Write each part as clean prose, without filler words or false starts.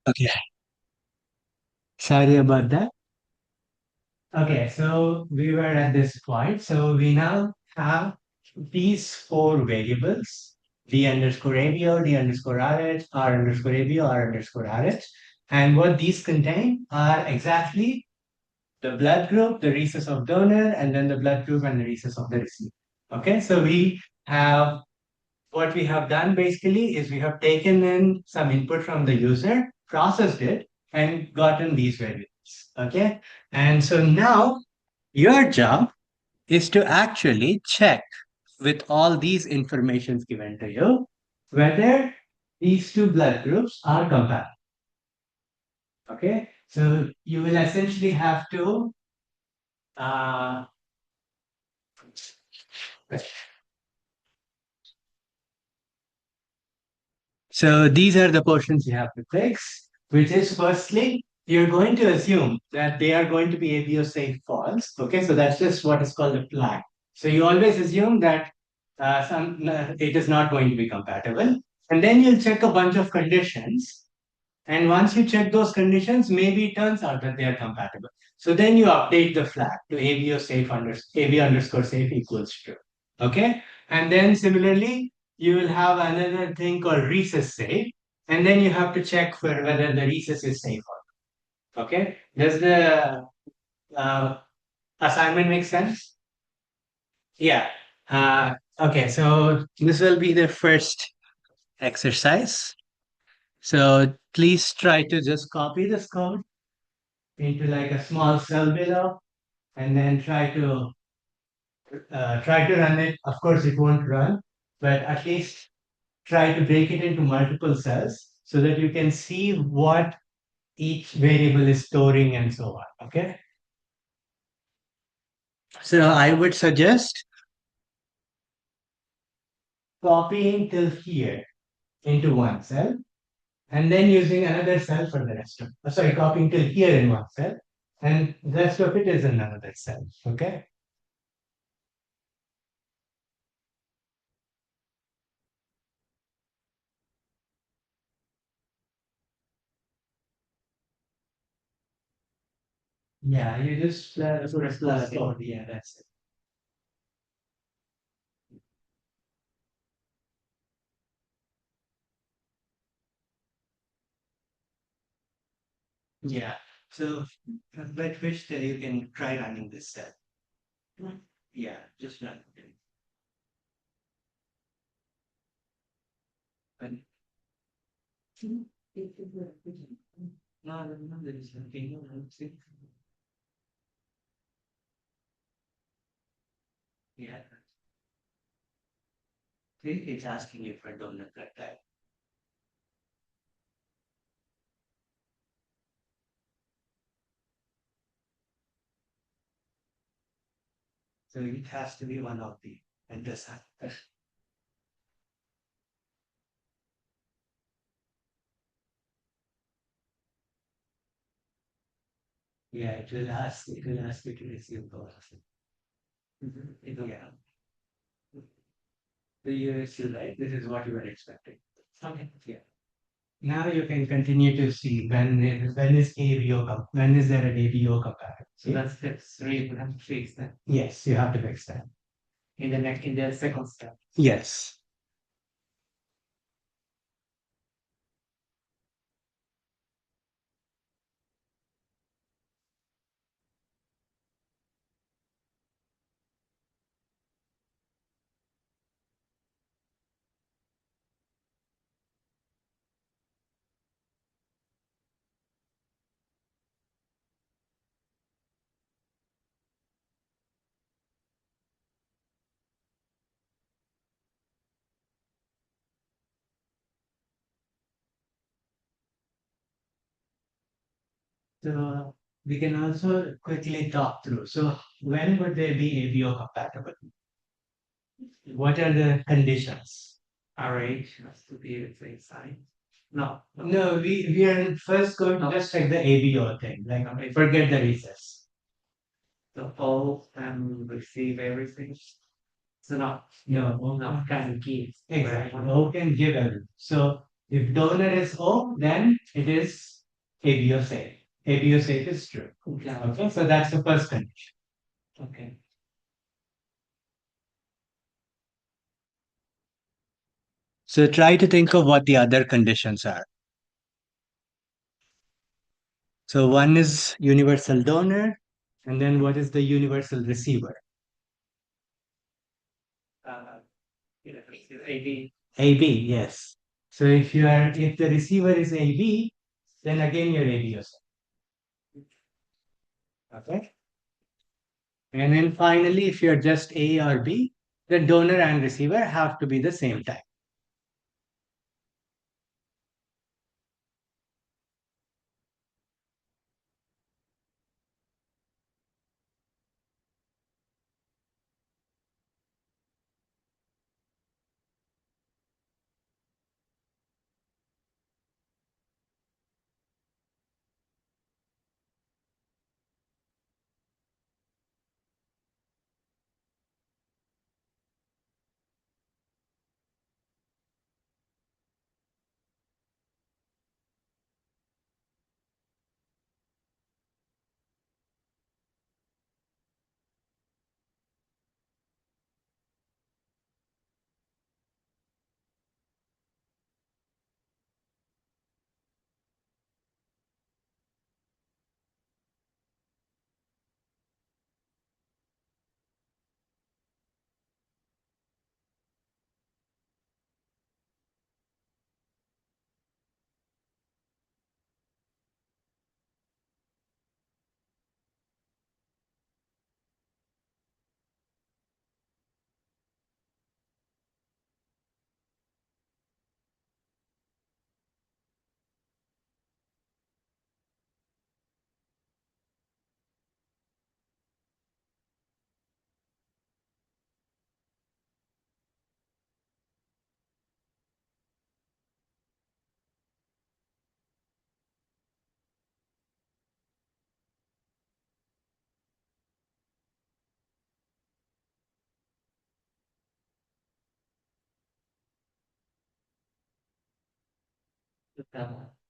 Okay, sorry about that. Okay, so we were at this point. So we now have these four variables, d underscore ABO, d underscore RH, r underscore ABO, r underscore RH. And what these contain are exactly the blood group, the rhesus of donor, and then the blood group and the rhesus of the receiver. Okay, so we have what we have done basically is we have taken in some input from the user, processed it, and gotten these variables. Okay. And so now your job is to actually check with all these informations given to you whether these two blood groups are compatible. Okay. So you will essentially have to uh, so these are the portions you have to fix, which is firstly, you're going to assume that they are going to be ABO safe false. Okay, so that's just what is called a flag. So you always assume that it is not going to be compatible. And then you'll check a bunch of conditions. And once you check those conditions, maybe it turns out that they are compatible. So then you update the flag to ABO safe AB underscore safe equals true. Okay. And then similarly, you will have another thing called recess safe. And then you have to check for whether the recess is safe or not. Okay. Does the uh, assignment make sense? Yeah. Okay. So this will be the first exercise. So please try to just copy this code into like a small cell below and then try to run it. Of course, it won't run, but at least try to break it into multiple cells so that you can see what each variable is storing and so on. Okay. So I would suggest copying till here into one cell and then using another cell for the rest of sorry, copying till here in one cell and the rest of it is in another cell. Okay. Yeah, you just sort of plus code. Yeah, that's it. Yeah. So, but which you can try running this cell. Yeah, just run it. But no, no, no, there is nothing. No, no, see. Yeah, see, it's asking you for donut that type. So it has to be one of the and this. Yeah, it will ask you to receive those. Yeah. So you see, right? This is what you were expecting. Okay. Yeah. Now you can continue to see when is ABO when is there an ABO compatible. So that's step three. We have to fix that. Yes, you have to fix that. In the second step. Yes. So we can also quickly talk through. So when would they be ABO compatible? What are the conditions? RH has to be the same size. No, no, we are first going to just check the ABO thing. Like forget the recess. The whole and receive everything. So not, no, can give. Exactly. O can give everything. So If donor is O, then it is ABO safe. ABO safe is true. Okay, so that's the first condition. Okay. So try to think of what the other conditions are. So one is universal donor, and then what is the universal receiver? Uh, AB. AB, yes. So if the receiver is AB, then again you're ABO. Okay. And then finally, if you're just A or B, the donor and receiver have to be the same type.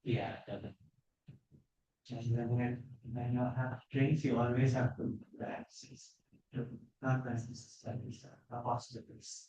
Yeah. And when you have drinks, you always have to practice. Not practice studies, hospitals.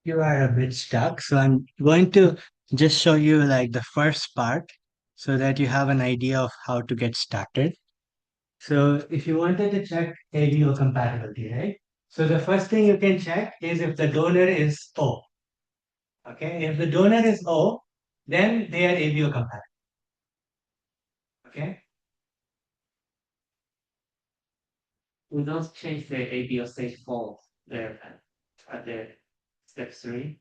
You are a bit stuck, so I'm going to just show you like the first part so that you have an idea of how to get started. So if you wanted to check ABO compatibility, right? So the first thing you can check is if the donor is O. Okay, if the donor is O, then they are ABO compatible. Okay. We don't change the ABO stage false there at the step three.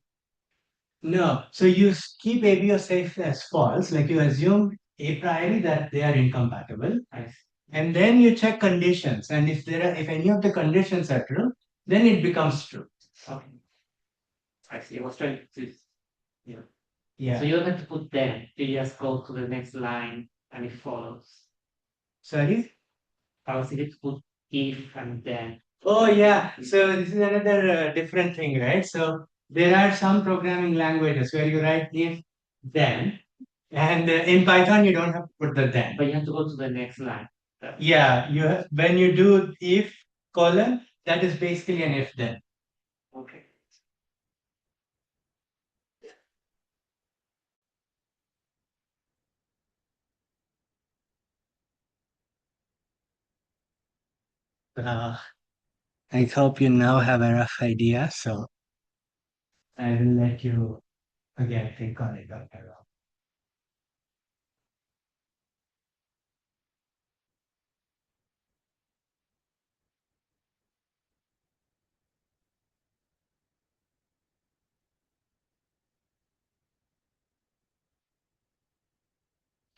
No, so you keep ABO safe as false, like you assume a priori that they are incompatible, and then you check conditions, and if any of the conditions are true, then it becomes true. Okay. I see. I was trying to, yeah. Yeah. So you don't have to put then. You just go to the next line and it follows. Sorry? I was thinking to put if and then. Oh yeah. So this is another different thing, right? So there are some programming languages where you write if then, and in Python you don't have to put the then. But you have to go to the next line. Yeah. When you do if colon, that is basically an if then. Okay. Uh, I hope you now have a rough idea. So I will let you again think on it. Okay.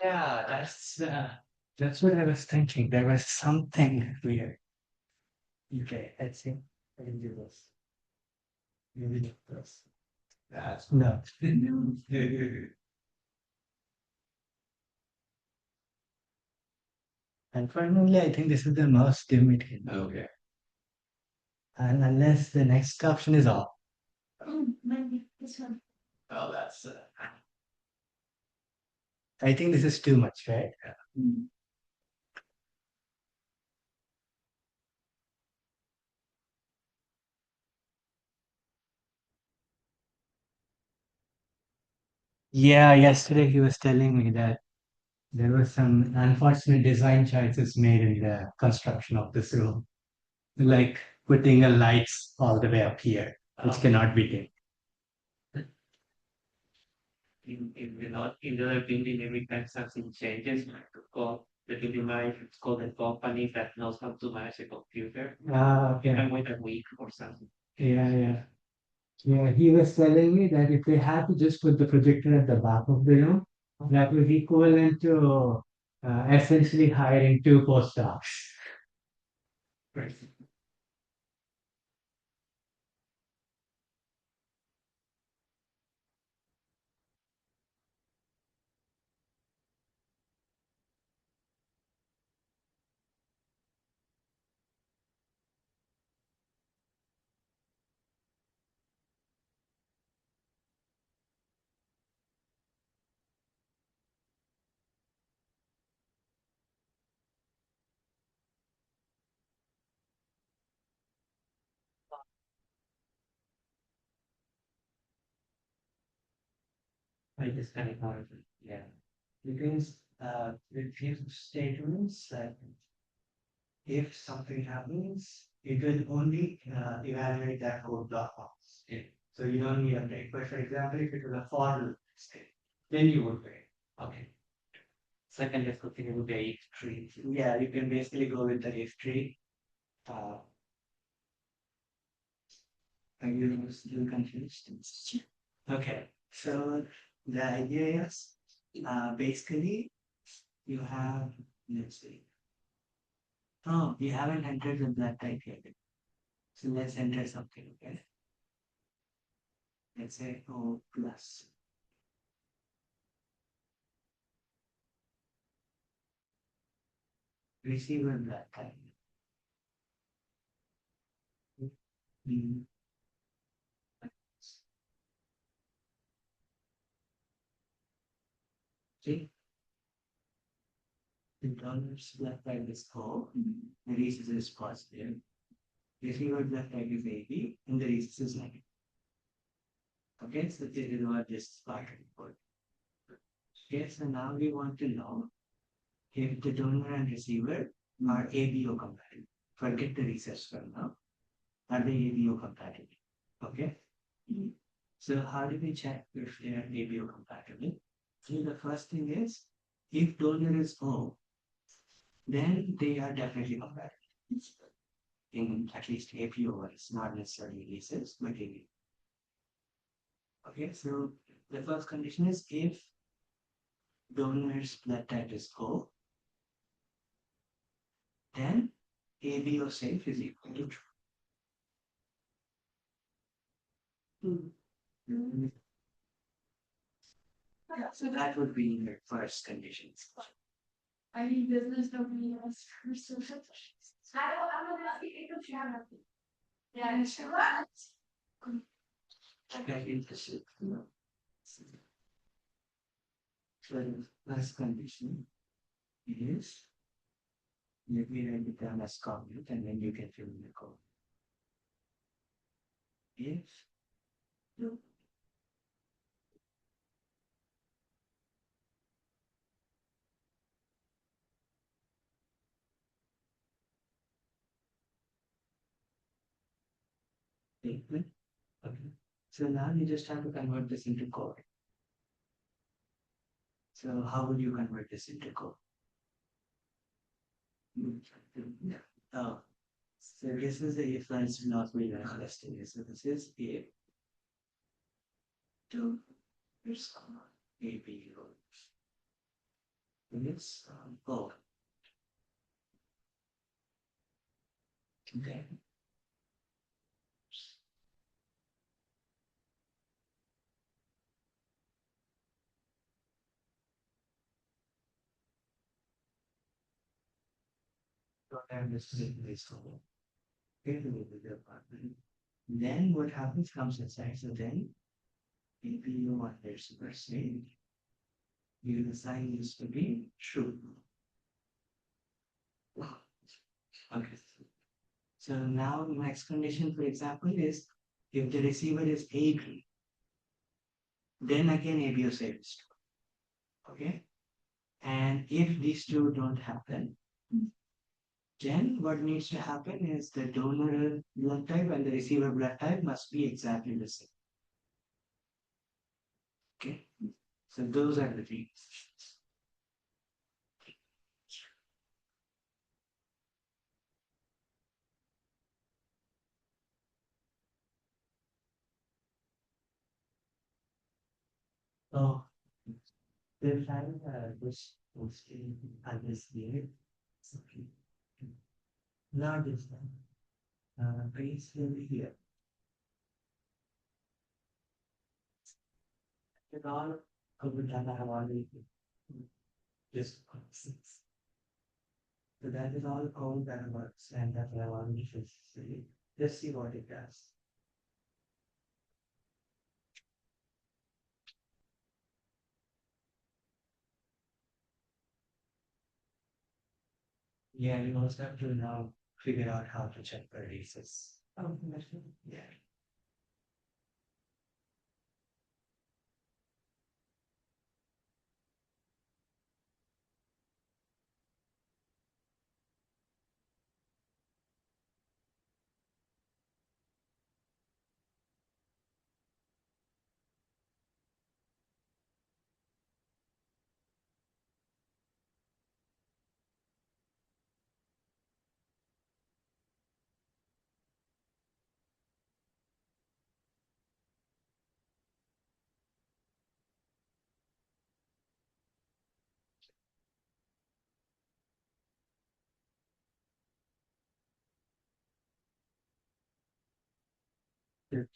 Yeah, that's what I was thinking. There was something weird. Okay, let's see. I can do this. Maybe do this. That's no. Unfortunately, I think this is the most dim it can be. Okay. And unless the next option is off. Maybe this one. Oh, that's. I think this is too much, right? Mm. Yeah, yesterday he was telling me that there were some unfortunate design choices made in the construction of this room, like putting a lights all the way up here, which cannot be done. In the not in the building every time something changes, like to call the building manager, it's called a company that knows how to manage a computer. Ah, okay. And wait a week or something. Yeah, yeah. Yeah, he was telling me that if they had to just put the projector at the back of the room, that was equivalent to essentially hiring two postdocs. Right. I just kind of thought of it. Yeah. Because with few statements that if something happens, it will only evaluate that code block once. Yeah. So you don't need a break. But for example, if it was a for loop state, then you would break. Okay. Second is continue with the if tree. Yeah, you can basically go with the if tree. Uh, are you still confused? Okay, so the idea is basically you have, let's see. Oh, you haven't entered the blood type yet. So let's enter something, okay? Let's say O plus. Receiver blood type. Mm, see, the donor's blood type is O, the rhesus is positive. Receiver blood type is AB, and the rhesus is negative. Okay, so this is what this part report. Okay, so now we want to know if the donor and receiver are ABO compatible. Forget the research for now. Are they ABO compatible? Okay. So how do we check if they are ABO compatible? So the first thing is if donor is O, then they are definitely compatible. In at least APO wise, not necessarily rhesus, but ABO. Okay, so the first condition is if donor's blood type is O, then ABO safe is equal to true. Mm. Yeah, so that would be your first condition. I need business nobody else. I'm gonna speak English. Yeah, sure. Okay, interesting. So the first condition is let me write it down as comment and then you can fill in the code. If statement. Okay. So now you just have to convert this into code. So how would you convert this into code? Yeah. Oh, so this is the if else not really testing. So this is if two is AB Yes. Oh, okay. So I'm just saying this whole get away with the apartment. Then what happens comes inside. So then if you want this percent, you assign this to be true. Okay. So now the next condition, for example, is if the receiver is AB, then again ABO saves true. Okay. And if these two don't happen, then what needs to happen is the donor blood type and the receiver blood type must be exactly the same. Okay. So those are the things. Oh, the time was posted at this year. Okay. Now this time, please will be here. And all of the data have already just six. So that is all code that works and that I want to see. Let's see what it does. Yeah, we also have to now figure out how to check for releases. Oh, yeah.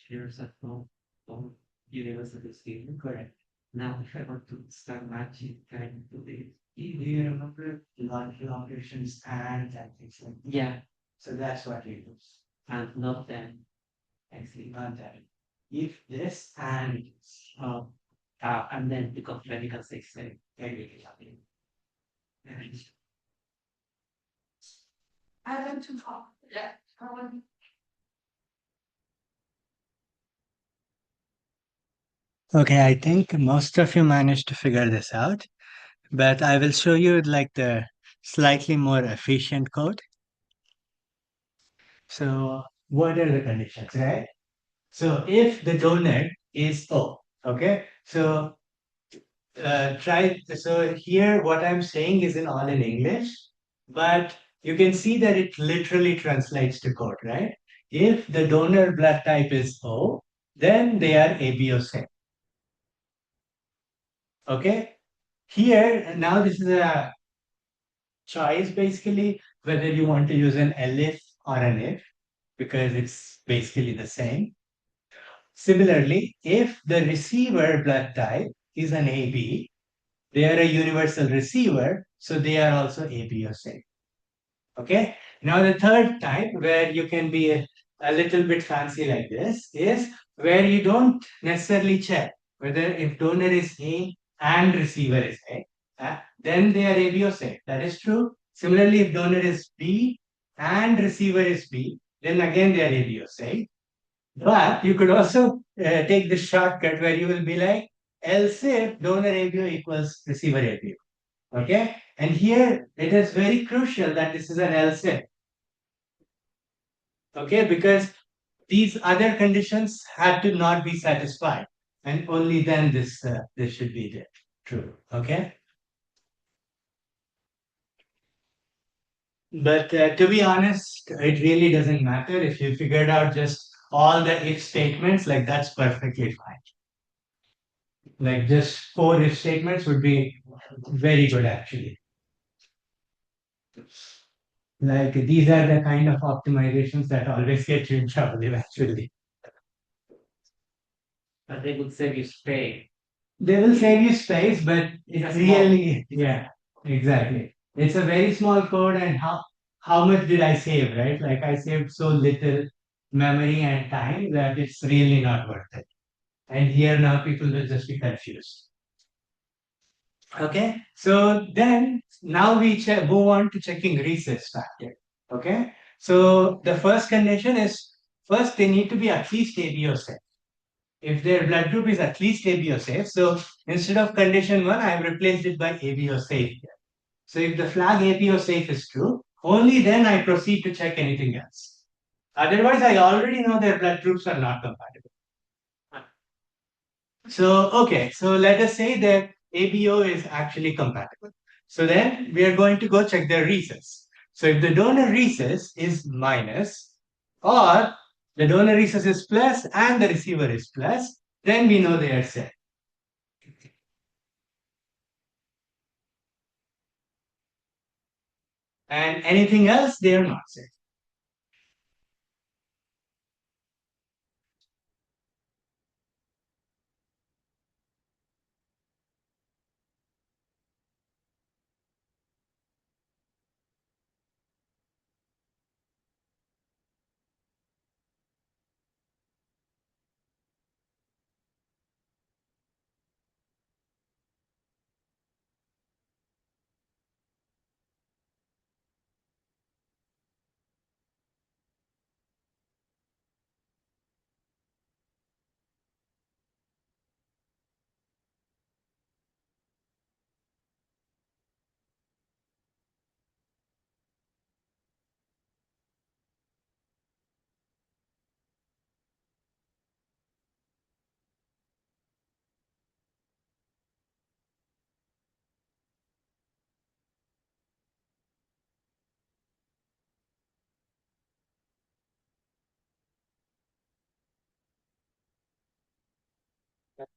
Here's a phone university student. Correct. Now, if I want to start matching kind to the, do you remember logical operations and things like that? Yeah. So that's what you use. And not then. Actually, not that. If this and then become medical system, everything happening. I want to talk. Yeah. I want. Okay, I think most of you managed to figure this out, but I will show you like the slightly more efficient code. So, what are the conditions, right? So, if the donor is O, okay? So, so here what I'm saying is in all in English, but you can see that it literally translates to code, right? If the donor blood type is O, then they are ABO same, okay? Here, now this is a choice basically whether you want to use an elif or an if because it's basically the same. Similarly, if the receiver blood type is an AB, they are a universal receiver, so they are also AB or same. Okay. Now the third type where you can be a little bit fancy like this is where you don't necessarily check whether if donor is A and receiver is A, then they are AB or same. That is true. Similarly, if donor is B and receiver is B, then again they are AB or same. But you could also take the shortcut where you will be like, else if donor ABO equals receiver ABO. Okay? And here it is very crucial that this is an else if. Okay? Because these other conditions had to not be satisfied. And only then this should be there. True. Okay? But to be honest, it really doesn't matter if you figured out just all the if statements, like that's perfectly fine. Like just four if statements would be very good actually. Like these are the kind of optimizations that always get you in trouble eventually. But they would save you space. They will save you space, but it's really, yeah, exactly. It's a very small code, and how much did I save, right? Like I saved so little memory and time that it's really not worth it. And here now people will just be confused. Okay, so then now we move on to checking recess factor. Okay, so the first condition is first they need to be at least ABO safe. If their blood group is at least ABO safe, so instead of condition one, I have replaced it by ABO safe here. So if the flag ABO safe is true, only then I proceed to check anything else. Otherwise, I already know their blood groups are not compatible. So, okay, so let us say that ABO is actually compatible. So then we are going to go check their recess. So if the donor recess is minus, or the donor recess is plus and the receiver is plus, then we know they are safe. And anything else, they are not safe.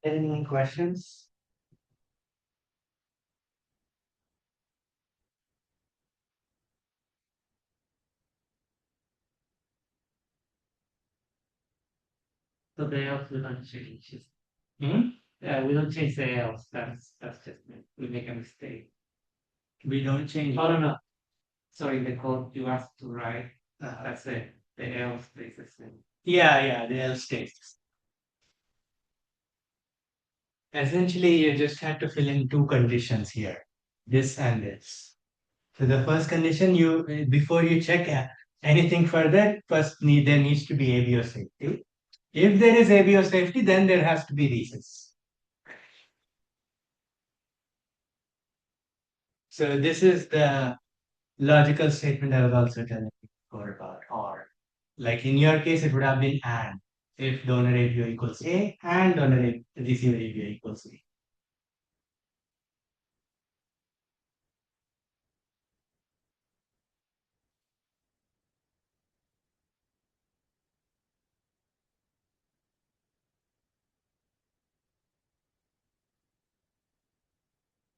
Any questions? So the else we don't change it. Hmm? Yeah, we don't change the else. That's just it. We make a mistake. We don't change. Oh, no, no. Sorry, the code you asked to write. That's it. The else stays the same. Yeah, yeah, the else stays. Essentially, you just have to fill in two conditions here, this and this. So the first condition, you before you check anything further, first there needs to be ABO safety. If there is ABO safety, then there has to be recess. So this is the logical statement I was also telling you before about or. Like in your case, it would have been and if donor ABO equals A and receiver ABO equals B.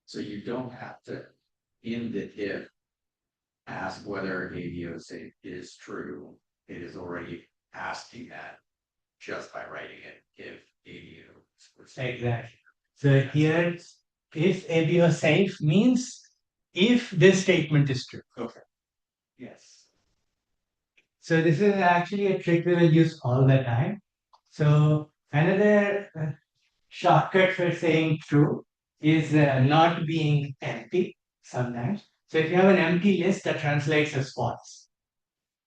So you don't have to, in the if, ask whether ABO safe is true. It is already asking that just by writing it if ABO is safe. Exactly. So here, if ABO safe means if this statement is true. Okay. Yes. So this is actually a trick we will use all the time. So another shortcut for saying true is not being empty sometimes. So if you have an empty list, that translates as false.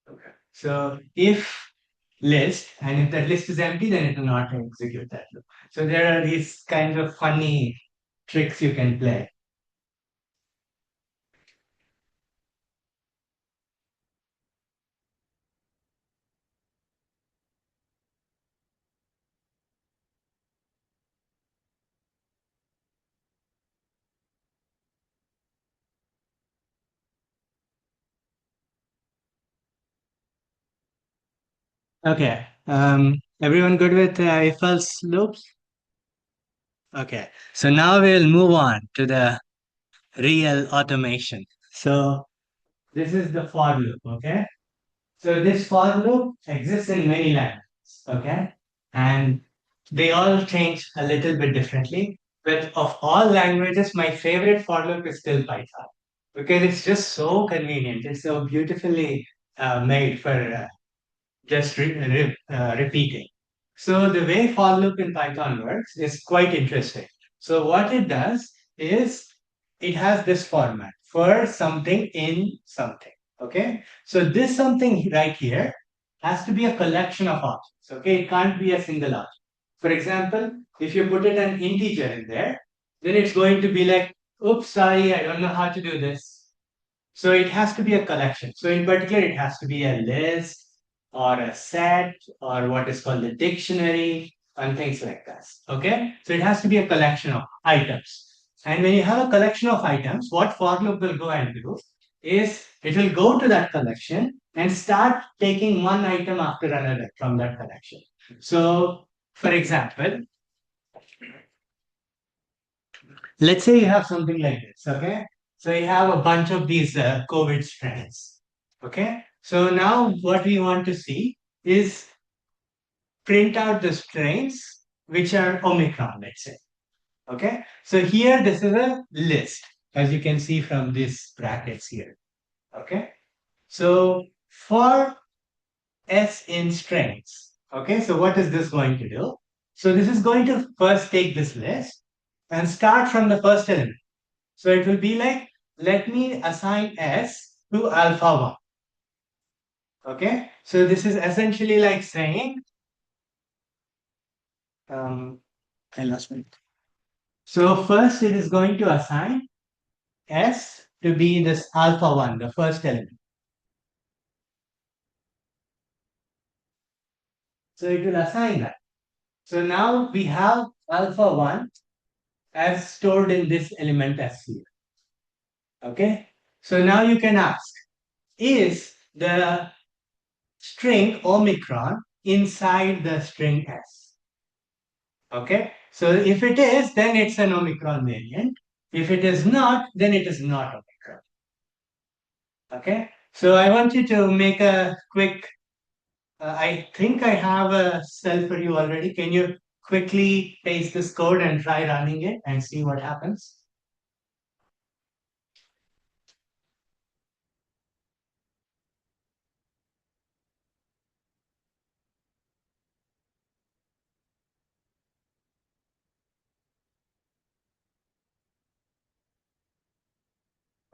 Okay. So if list, and if that list is empty, then it will not execute that loop. So there are these kinds of funny tricks you can play. Okay. Everyone good with Eiffels loops? Okay. So now we'll move on to the real automation. So this is the for loop. Okay. So this for loop exists in many languages. Okay. And they all change a little bit differently. But of all languages, my favorite for loop is still Python because it's just so convenient. It's so beautifully made for repeating. So the way for loop in Python works is quite interesting. So what it does is it has this format for something in something. Okay. So this something right here has to be a collection of objects. Okay. It can't be a single object. For example, if you put it an integer in there, then it's going to be like, oops, sorry, I don't know how to do this. So it has to be a collection. So in particular, it has to be a list or a set or what is called a dictionary and things like that. Okay. So it has to be a collection of items. And when you have a collection of items, what for loop will go and do is it will go to that collection and start taking one item after another from that collection. So, for example, let's say you have something like this, okay? So you have a bunch of these COVID strands, okay? So now what we want to see is print out the strains which are Omicron, let's say, okay? So here this is a list, as you can see from these brackets here, okay? So for S in strains, okay? So what is this going to do? So this is going to first take this list and start from the first element. So it will be like, let me assign S to alpha 1. Okay. So this is essentially like saying, um, I lost my. So first it is going to assign S to be this alpha 1, the first element. So it will assign that. So now we have alpha 1 as stored in this element S here. Okay. So now you can ask, is the string Omicron inside the string S? Okay. So if it is, then it's an Omicron variant. If it is not, then it is not Omicron. Okay. So I want you to make a quick, I think I have a cell for you already. Can you quickly paste this code and try running it and see what happens?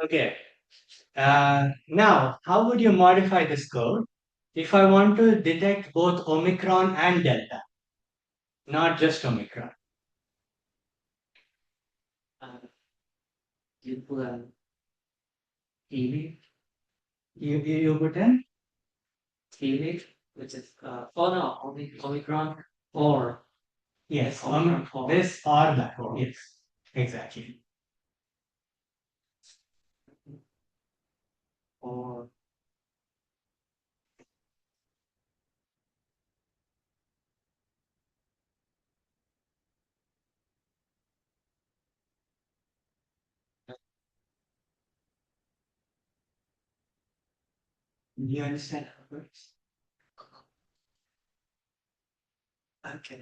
Okay. Now, how would you modify this code if I want to detect both Omicron and Delta, not just Omicron? Uh, you put a EV. You put in? Helix, which is oh no, Omicron or yes, Omicron or this or that. Yes, exactly. Or do you understand how it works? Okay.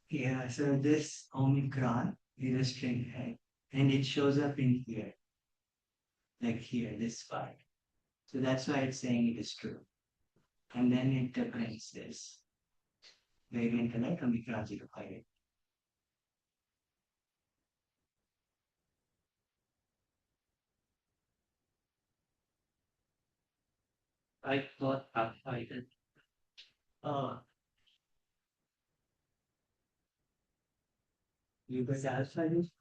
Yeah, so this Omicron is a string head and it shows up in here, like here, this part. So that's why it's saying it is true. And then it prints this. Variant alert Omicron 058. I thought I did. Oh, you got alpha use?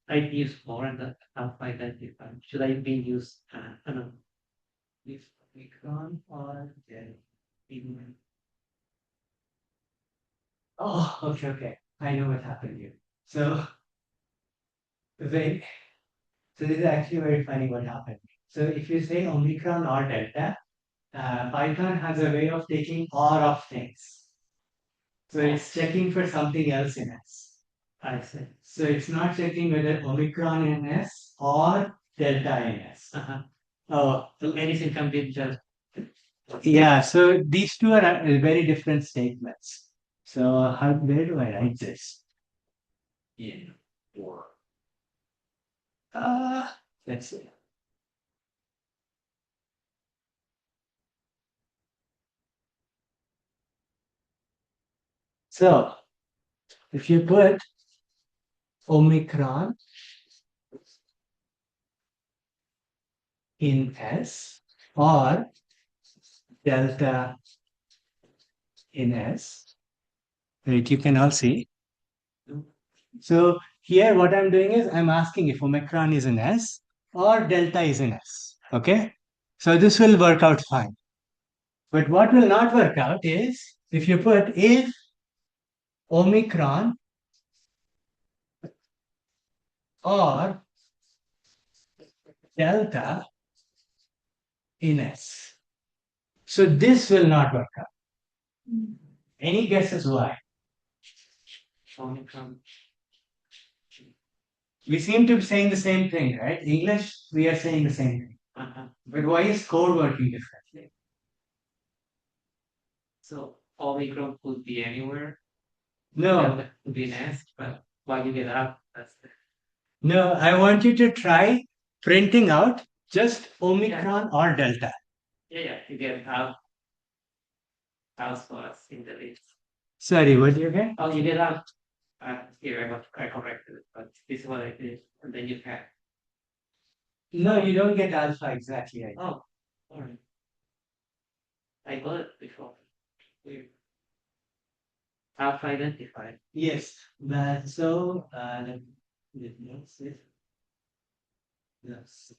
I use more than the alpha identifier. Should I be use I don't know, if Omicron or even oh okay okay. I know what happened here. So wait, so this is actually very funny what happened. So if you say Omicron or Delta, Python has a way of taking all of things. So it's checking for something else in S. I see. So it's not checking whether Omicron in S or Delta in S. Oh, so anything can be just. Yeah, so these two are very different statements. So where do I write this? In or uh, let's see. So if you put Omicron in S or Delta in S, right, you can all see. So here what I'm doing is I'm asking if Omicron is in S or Delta is in S. Okay. So this will work out fine. But what will not work out is if you put if Omicron or Delta in S. So this will not work out. Any guesses why? Omicron. We seem to be saying the same thing, right? English, we are saying the same thing. But why is code working differently? So Omicron could be anywhere. No, could be an S, but why you get up? No, I want you to try printing out just Omicron or Delta. Yeah, you get alpha in the list. Sorry, what do you get? Oh, you get out. Here, I corrected it, but this is what I did, and then you can. No, you don't get alpha exactly. Oh, all right. I got it before. Weird. Alpha identified. Yes, but so let me see. Yes.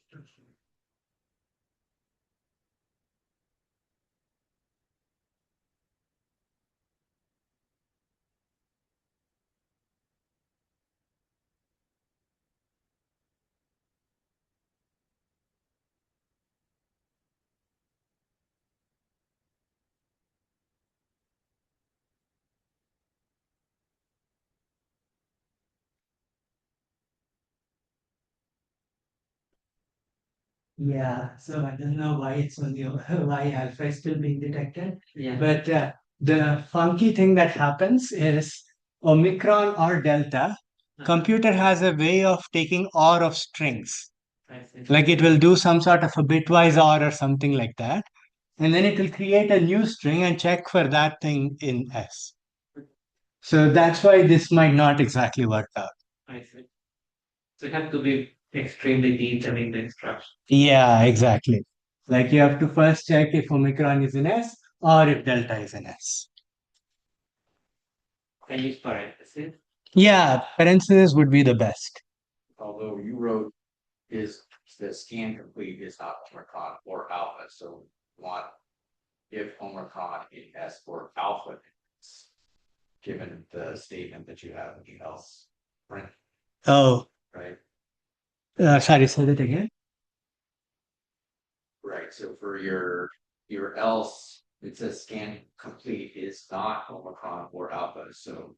Yeah, so I don't know why it's only why alpha is still being detected. Yeah. But the funky thing that happens is Omicron or Delta, computer has a way of taking OR of strings. I see. Like it will do some sort of a bitwise OR or something like that. And then it will create a new string and check for that thing in S. So that's why this might not exactly work out. I see. So you have to be extremely detailed in the instruction. Yeah, exactly. Like you have to first check if Omicron is in S or if Delta is in S. Can you use parentheses? Yeah, parentheses would be the best. Although you wrote is the scan complete is not Omicron or alpha, so want if Omicron in S or alpha, given the statement that you have in else print. Oh, right. Sorry, say that again. Right, so for your else, it says scan complete is not Omicron or alpha, so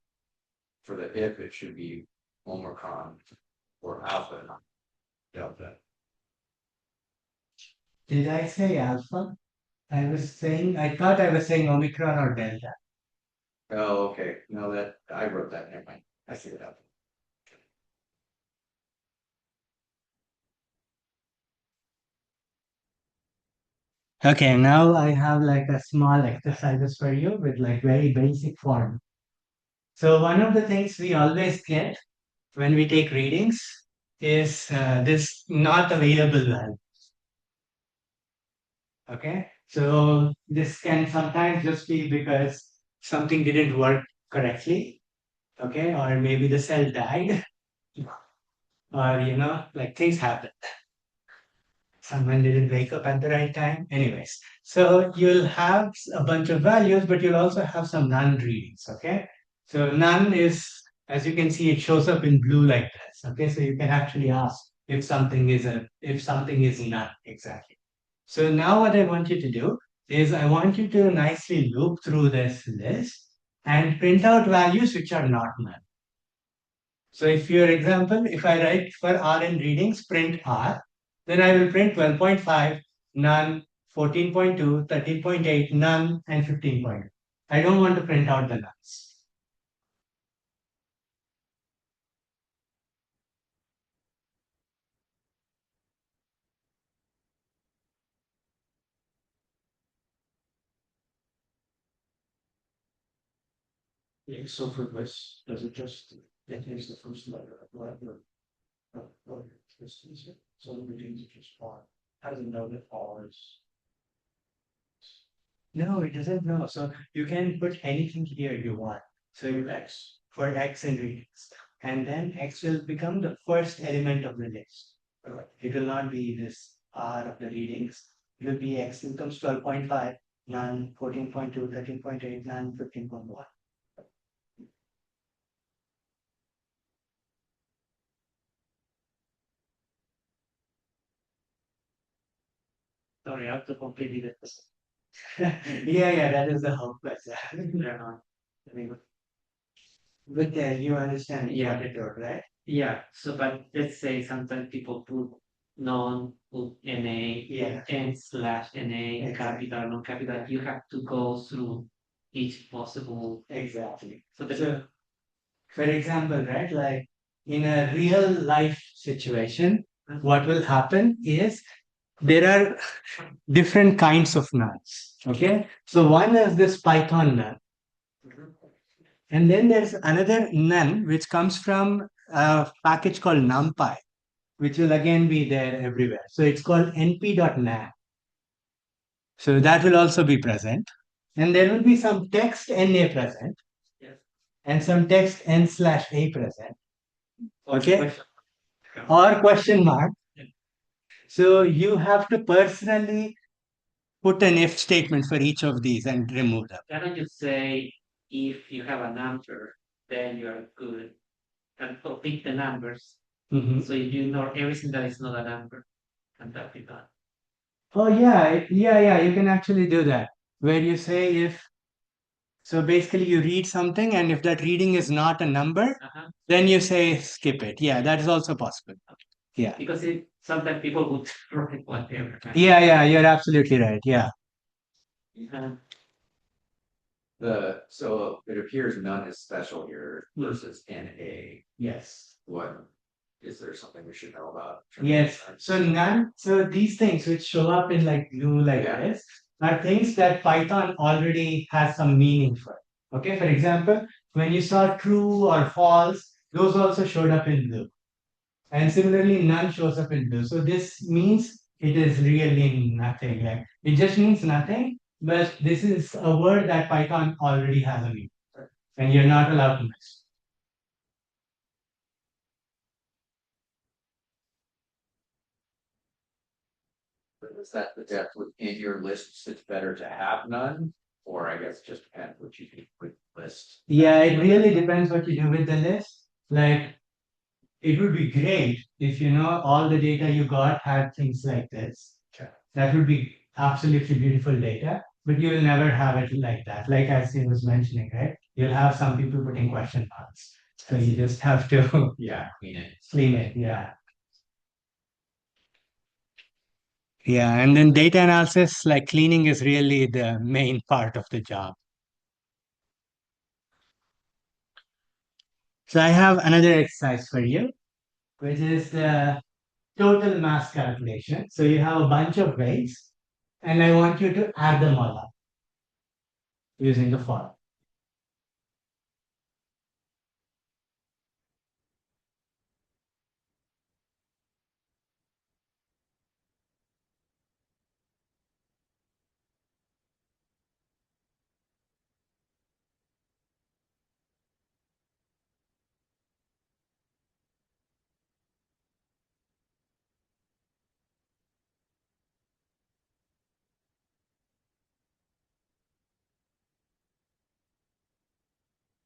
for the if it should be Omicron or alpha, not delta. Did I say alpha? I thought I was saying Omicron or Delta. Oh, okay, no, that, I wrote that, never mind, I see it up. Okay, now I have like a small exercises for you with like very basic form. So one of the things we always get when we take readings is this not available value. Okay, so this can sometimes just be because something didn't work correctly. Okay, or maybe the cell died, or like things happen. Someone didn't wake up at the right time. Anyways, so you'll have a bunch of values, but you'll also have some none readings. Okay, so none is, as you can see, it shows up in blue like this. Okay, so you can actually ask if something is none exactly. So now what I want you to do is I want you to nicely loop through this list and print out values which are not none. So if your example, if I write for R in readings, print R, then I will print 12.5, none, 14.2, 13.8, none, and 15. I don't want to print out the nuns. Yeah, so for this, does it just, it is the first letter of letter of this is it? So the readings are just one. How does it know that all is? No, it doesn't know. So you can put anything here you want. So you X? for X in readings. And then X will become the first element of the list. Alright. It will not be this R of the readings. It will be X becomes 12.5, none, 14.2, 13.8, none, 15.1. Sorry, I have to completely this. Yeah, that is the whole question. They're not. I mean, But you understand Yeah. what it wrote, right? yeah, so but let's say sometimes people put non, put NA, Yeah, N slash NA, Exactly. capital, non-capital, you have to go through each possible. exactly. So the So, for example, right, like in a real life situation, what will happen is there are different kinds of nuns. Okay. So one is this Python nun. And then there's another nun which comes from a package called NumPy, which will again be there everywhere. So it's called np.nan. So that will also be present. And there will be some text NA present Yes. and some text N slash A present. Okay. Question. Or question mark. So you have to personally put an if statement for each of these and remove them. Cannot you say if you have a number, then you're good and pick the numbers. Mhm. So if you ignore everything that is not a number, and that be done. Oh yeah. You can actually do that. Where you say if so basically you read something and if that reading is not a number, then you say skip it. Yeah, that is also possible. Yeah. Because sometimes people would write whatever. Yeah, you're absolutely right. Yeah. Uh, So it appears none is special here versus NA. Yes. What, is there something we should know about? Yes. So none. So these things which show up in like blue like Yeah. this are things that Python already has some meaning for. Okay. For example, when you saw true or false, those also showed up in blue. And similarly, none shows up in blue. So this means it is really nothing. Like it just means nothing, but this is a word that Python already has a meaning, and you're not allowed to mix. But is that the depth within your lists, it's better to have none? Or I guess just depends what you do with list. Yeah, it really depends what you do with the list. Like it would be great if you know all the data you got had things like this. Okay. That would be absolutely beautiful data, but you will never have it like that. Like as he was mentioning, right? You'll have some people putting question marks. So you just have to Yeah, clean it. clean it. Yeah. Yeah. And then data analysis, like cleaning is really the main part of the job. So I have another exercise for you, which is the total mass calculation. So you have a bunch of weights, and I want you to add them all up using the formula.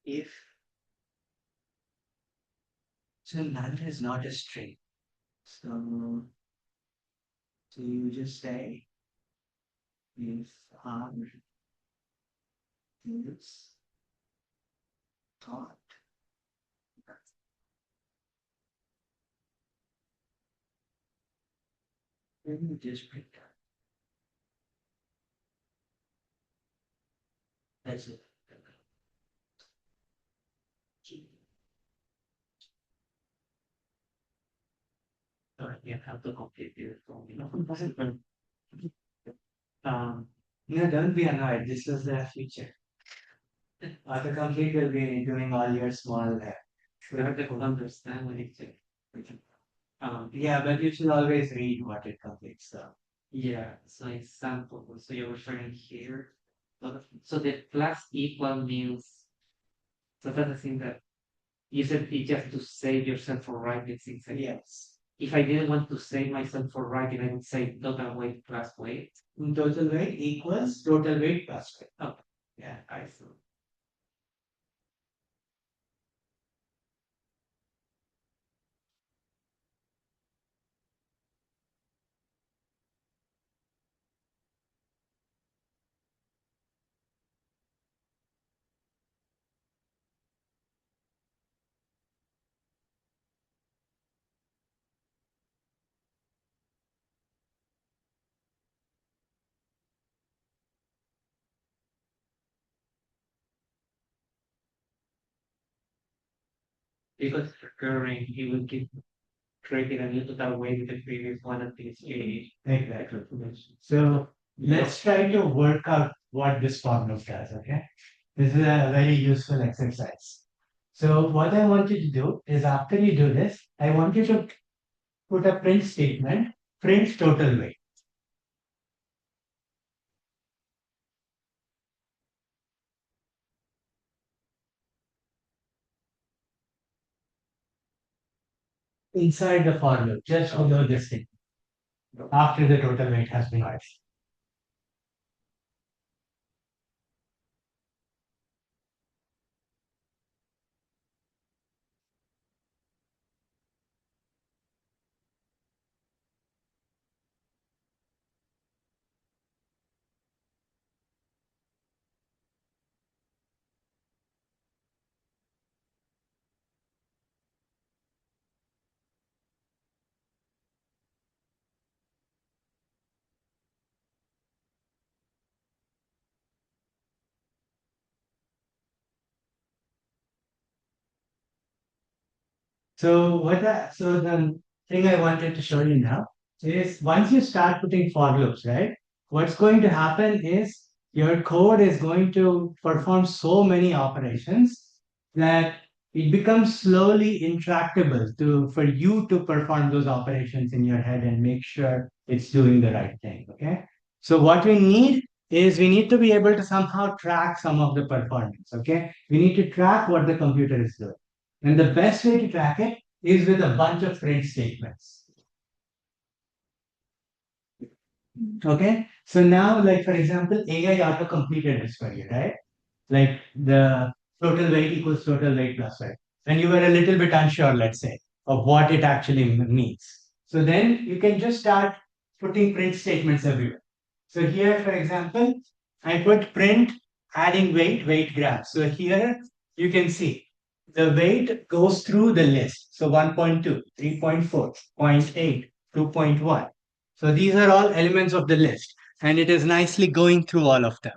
If so, null is not a string. So, so you just say if R is not Let me just print that. That's it. I can't have to complete it for me. Um, No, don't be annoyed. This is the future. Autocomplete will be doing all your small. we have to understand what it's. Yeah, but you should always read what it completes. So. Yeah, so example, so you're referring here. So the plus equal means, so that's the thing that you said it just to save yourself for writing things like Yes. if I didn't want to save myself for writing, I would say total weight plus weight. Total weight equals total weight plus weight. Okay, Yeah. I see. Because it's recurring, he will keep creating a new total weight with the previous one at this age. Exactly. So let's try to work out what this formula does, okay? This is a very useful exercise. So what I want you to do is after you do this, I want you to put a print statement, print total weight. Inside the for loop, just below this thing, after the total weight has been added. So the thing I wanted to show you now is once you start putting for loops, right? What's going to happen is your code is going to perform so many operations that it becomes slowly intractable to for you to perform those operations in your head and make sure it's doing the right thing. Okay. So what we need is we need to be able to somehow track some of the performance. Okay. We need to track what the computer is doing. And the best way to track it is with a bunch of print statements. Okay. So now, like for example, AI auto completed this for you, right? Like the total weight equals total weight plus weight. And you were a little bit unsure, let's say, of what it actually means. So then you can just start putting print statements everywhere. So here, for example, I put print adding weight, weight graph. So here you can see the weight goes through the list. So 1.2, 3.4, 0.8, 2.1. So these are all elements of the list and it is nicely going through all of them.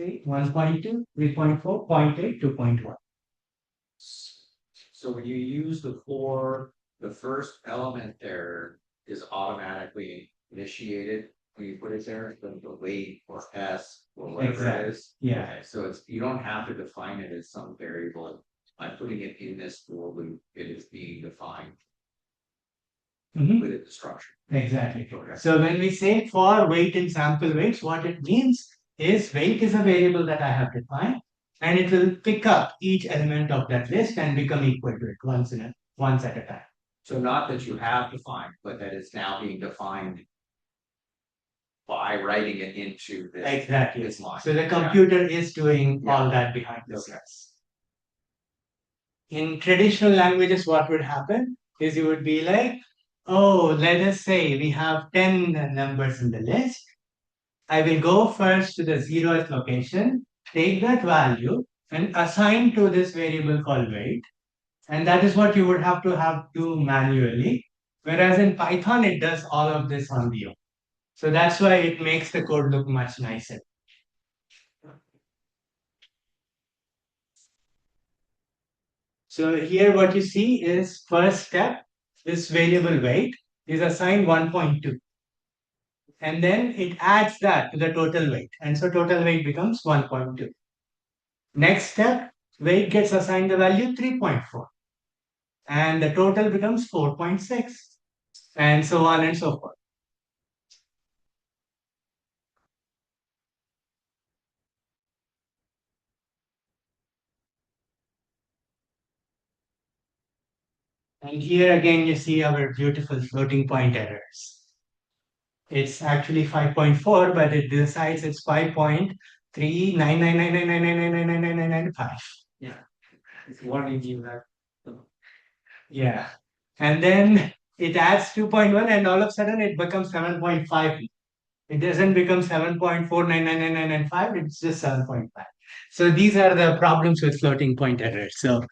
1.2, 3.4, 0.8, 2.1. So when you use the for, the first element there is automatically initiated when you put it there, the weight or S or whatever Exactly. it is. Yeah. Okay, so it's, you don't have to define it as some variable. By putting it in this for loop, it is being defined Mhm. within the structure. Exactly. Okay. So when we say for weight in sample weights, what it means is weight is a variable that I have defined, and it will pick up each element of that list and become equal to it once at a time. So not that you have defined, but that it's now being defined by writing it into this. Exactly. This line. So the computer is doing Yeah. all that behind the Okay. scenes. In traditional languages, what would happen is you would be like, oh, let us say we have 10 numbers in the list. I will go first to the 0th location, take that value and assign to this variable called weight. And that is what you would have to do manually. Whereas in Python, it does all of this on the own. So that's why it makes the code look much nicer. So here what you see is first step, this variable weight is assigned 1.2. And then it adds that to the total weight. And so total weight becomes 1.2. Next step, weight gets assigned the value 3.4. And the total becomes 4.6. And so on and so forth. And here again, you see our beautiful floating point errors. It's actually 5.4, but it decides it's 5.3999999999995. Yeah, it's warning you that. Yeah. And then it adds 2.1 and all of a sudden it becomes 7.5. It doesn't become 7.4999995, it's just 7.5. So these are the problems with floating point errors. So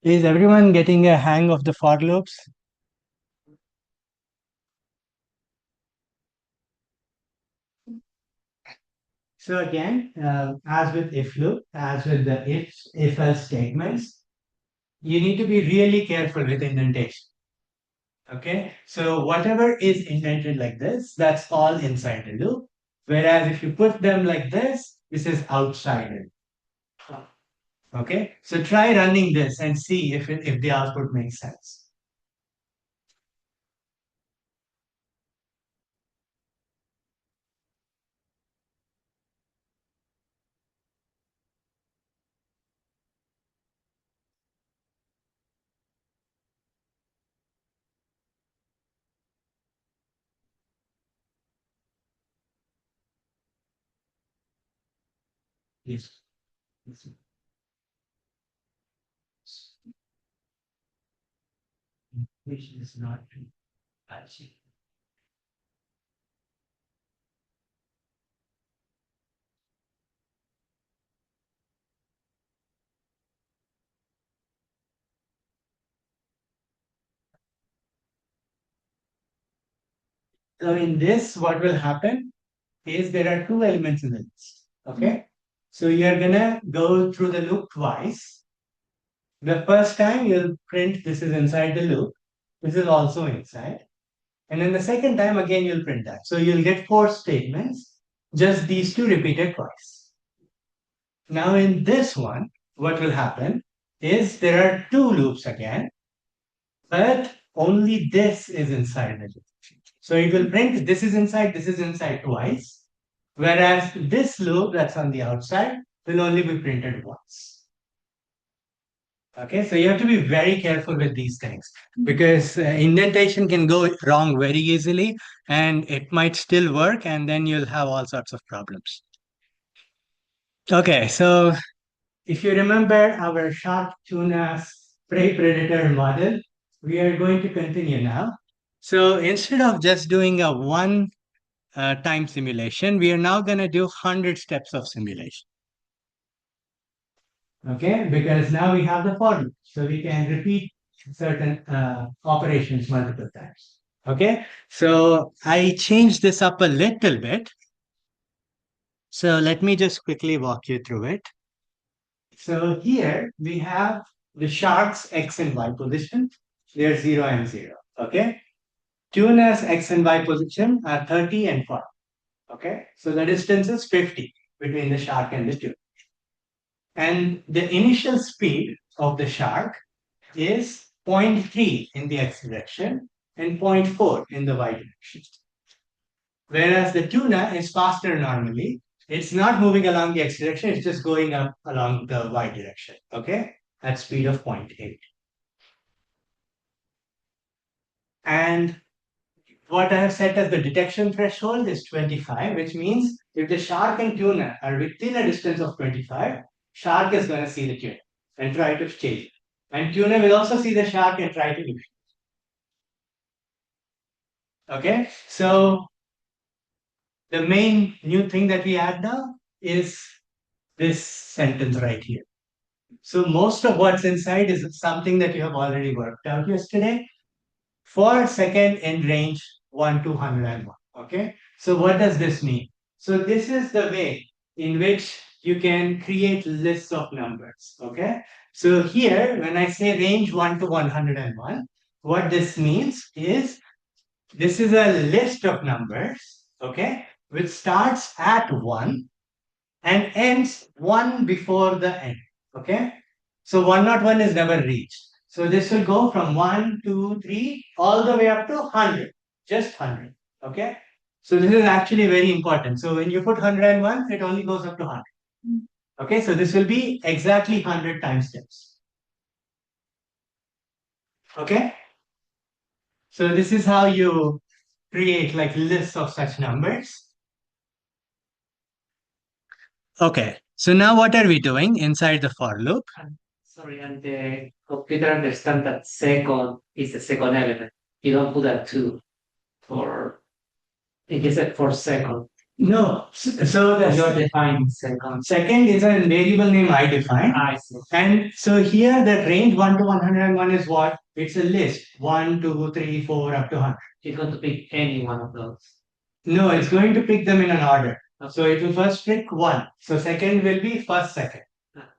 is everyone getting a hang of the for loops? So again, as with if loop, as with the if else statements, you need to be really careful with indentation. Okay, so whatever is indented like this, that's all inside the loop. Whereas if you put them like this is outside it. Okay, so try running this and see if the output makes sense. Yes. Which is not touching. So in this, what will happen is there are two elements in the list. Okay. So you're gonna go through the loop twice. The first time you'll print this is inside the loop. This is also inside. And then the second time again you'll print that. So you'll get four statements, just these two repeated twice. Now in this one, what will happen is there are two loops again, but only this is inside the loop. So it will print this is inside twice, whereas this loop that's on the outside will only be printed once. Okay, so you have to be very careful with these things because indentation can go wrong very easily and it might still work and then you'll have all sorts of problems. Okay, so if you remember our shark tuna prey predator model, we are going to continue now. So instead of just doing a one time simulation, we are now going to do 100 steps of simulation. Okay, because now we have the for loop, so we can repeat certain operations multiple times. Okay, so I changed this up a little bit. So let me just quickly walk you through it. So here we have the shark's X and Y position. They're 0 and 0. Okay. Tuna's X and Y position are 30 and 40. Okay. So the distance is 50 between the shark and the tuna. And the initial speed of the shark is zero point 0.3 in the X direction and 0.4 in the Y direction. Whereas the tuna is faster normally. It's not moving along the X direction, it's just going up along the Y direction. Okay? At speed of 0.8. And what I have set as the detection threshold is 25, which means if the shark and tuna are within a distance of 25, shark is going to see the tuna and try to chase it. And tuna will also see the shark and try to do it. Okay? So the main new thing that we add now is this sentence right here. So most of what's inside is something that you have already worked out yesterday for second in range 1 to 101. Okay. So what does this mean? So this is the way in which you can create lists of numbers. Okay. So here, when I say range 1 to 101, what this means is this is a list of numbers, okay, which starts at 1 and ends 1 before the end, okay? So 101 is never reached. So this will go from 1, 2, 3, all the way up to 100, just 100, okay? So this is actually very important. So when you put 101, it only goes up to 100. Okay, so this will be exactly 100 time steps. Okay, so this is how you create like lists of such numbers. Okay, so now what are we doing inside the for loop? Sorry, and the computer understand that second is the second element. You don't put a two for it is a for second. No, so You're the defining second. second is a variable name I define. I see. And so here the range 1 to 101 is what? It's a list 1, 2, 3, 4 up to 100. You're going to pick any one of those. No, it's going to pick them in an order. Okay. So it will first pick 1. So second will be first second.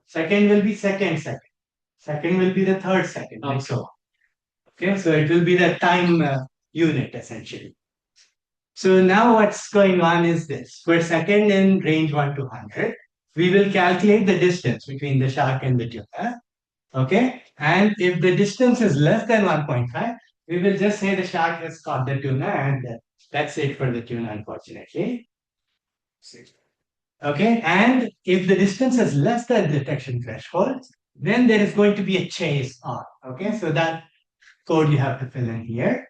Second will be second second. Second will be the third second, and so on. Okay, so it will be the time unit essentially. So now what's going on is this. For second in range 1 to 100, we will calculate the distance between the shark and the tuna. Okay, and if the distance is less than 1.5, we will just say the shark has caught the tuna, and that's it for the tuna, unfortunately. Okay, and if the distance is less than the detection threshold, then there is going to be a chase on. Okay, so that code you have to fill in here.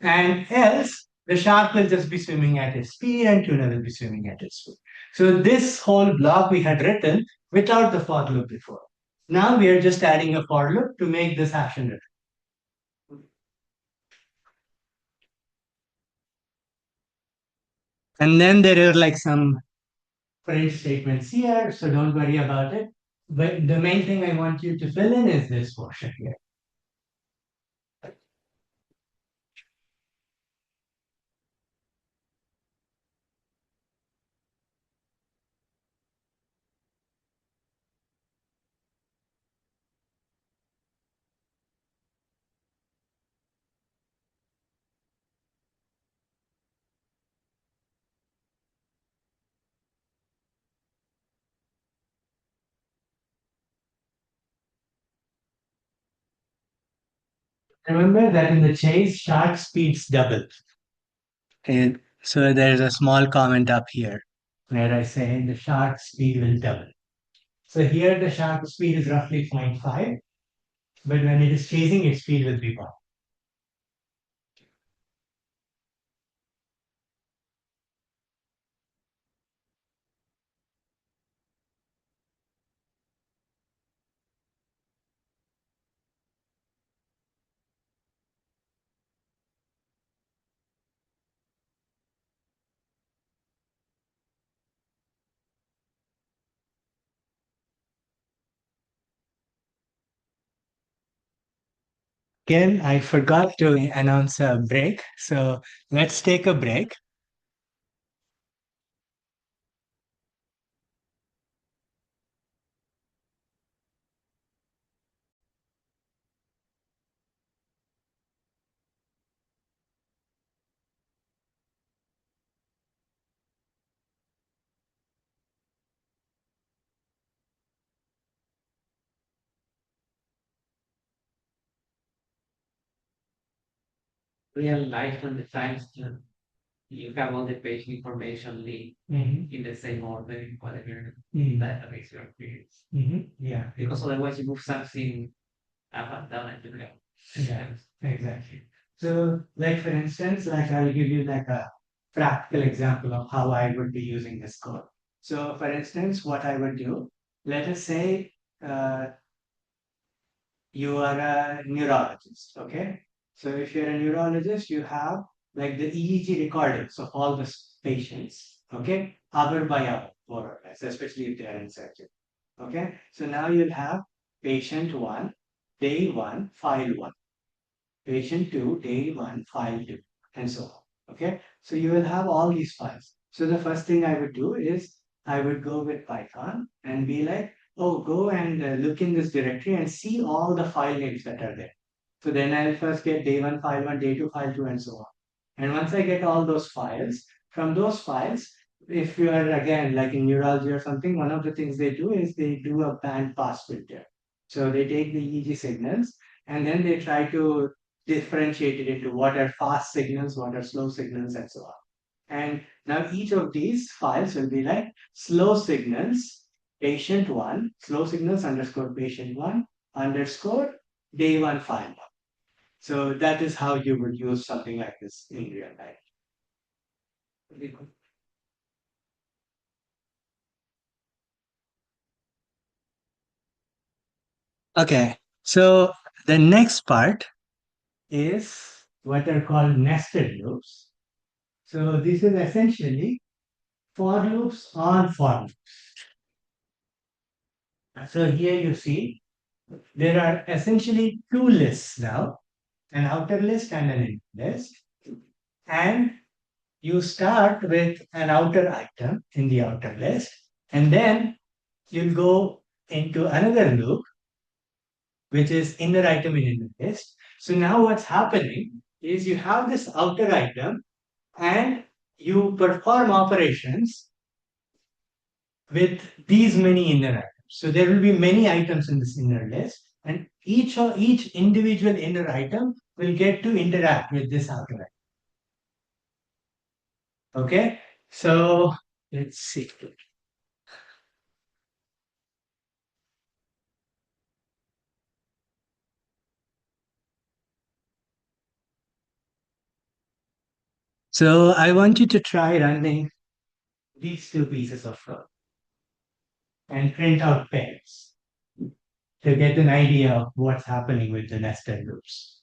And else, the shark will just be swimming at its speed and tuna will be swimming at its speed. So this whole block we had written without the for loop before. Now we are just adding a for loop to make this action written. And then there are like some print statements here, so don't worry about it. But the main thing I want you to fill in is this portion here. Remember that in the chase, shark speeds double. And so there's a small comment up here where I say the shark speed will double. So here the shark speed is roughly 0.5, but when it is chasing, its speed will be 1. Again, I forgot to announce a break, so let's take a break. Real life when the times you have all the page information linked in the same order in whatever database you're creating. Yeah, Because otherwise you move something up and down and you go. yeah, exactly. So, like for instance, like I'll give you like a practical example of how I would be using this code. So, for instance, what I would do, let us say you are a neurologist, okay? So if you're a neurologist, you have like the EEG recordings of all the patients, okay? Hour by hour, more or less, especially if they are in surgery. Okay, so now you'll have patient one, day one, file one. Patient two, day one, file two, and so on. Okay, so you will have all these files. So the first thing I would do is I would go with Python and be like, oh, go and look in this directory and see all the file names that are there. So then I'll first get day one, file one, day two, file two, and so on. And once I get all those files, from those files, if you are again like in neurology or something, one of the things they do is they do a band pass filter. So they take the EEG signals and then they try to differentiate it into what are fast signals, what are slow signals, and so on. And now each of these files will be like slow signals, patient one, slow signals underscore patient one underscore day one file one. So that is how you would use something like this in real life. Okay, so the next part is what are called nested loops. So this is essentially for loops on for loops. So here you see there are essentially two lists now, an outer list and an inner list. And you start with an outer item in the outer list, and then you'll go into another loop, which is inner item in inner list. So now what's happening is you have this outer item and you perform operations with these many inner items. So there will be many items in this inner list, and each individual inner item will get to interact with this outer item. Okay, so let's see. So I want you to try running these two pieces of code and print out pairs to get an idea of what's happening with the nested loops.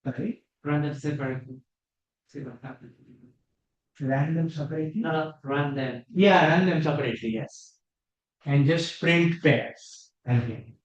Okay, Run them separately. See what happens. random separately. No, run them. Yeah, run them separately. Yes, and just print pairs. Okay.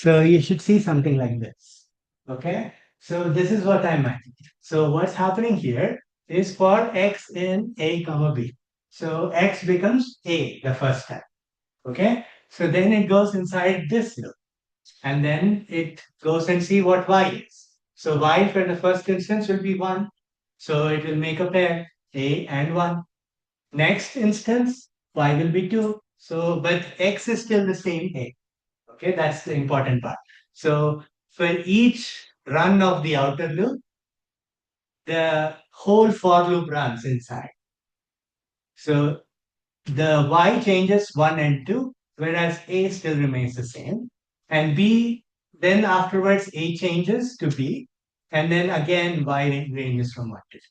So you should see something like this. Okay. So this is what I meant. So what's happening here is for x in a comma b. So x becomes a the first time. Okay. So then it goes inside this loop and then it goes and see what y is. So y for the first instance will be 1. So it will make a pair a and 1. Next instance y will be 2. So but x is still the same a. Okay, that's the important part. So for each run of the outer loop, the whole for loop runs inside. So the y changes 1 and 2, whereas a still remains the same. And b, then afterwards a changes to b, and then again y ranges from 1 to 2.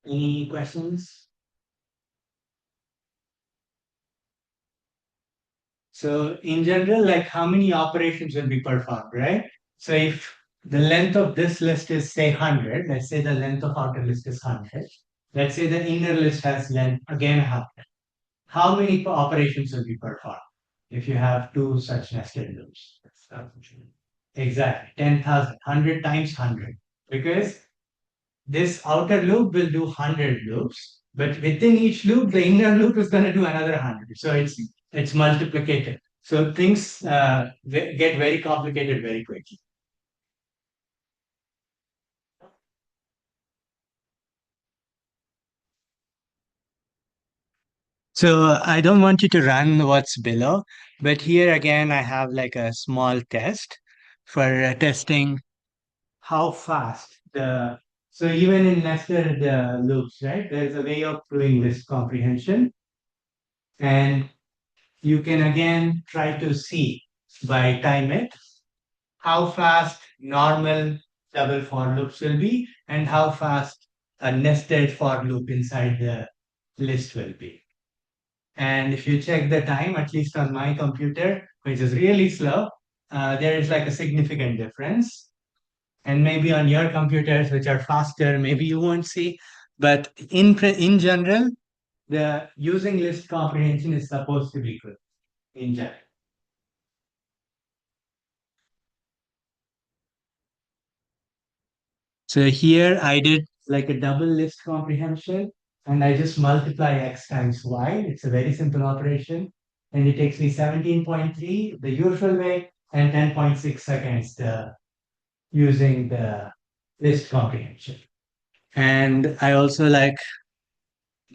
Any questions? So in general, like how many operations will be performed, right? So if the length of this list is say 100, let's say the length of outer list is 100. Let's say the inner list has length again 100. How many operations will be performed if you have two such nested loops? Exactly, 10,000, 100 times 100. Because this outer loop will do 100 loops, but within each loop, the inner loop is going to do another 100. So it's multiplicative. So things get very complicated very quickly. So I don't want you to run what's below, but here again, I have like a small test for testing how fast the, so even in nested loops, right, there's a way of doing this comprehension. And you can again try to see by time it how fast normal double for loops will be and how fast a nested for loop inside the list will be. And if you check the time, at least on my computer, which is really slow, there is like a significant difference. And maybe on your computers, which are faster, maybe you won't see. But in general, the using list comprehension is supposed to be good in general. So here I did like a double list comprehension and I just multiply x times y. It's a very simple operation. And it takes me 17.3 the usual way and 10.6 seconds using the list comprehension. And I also like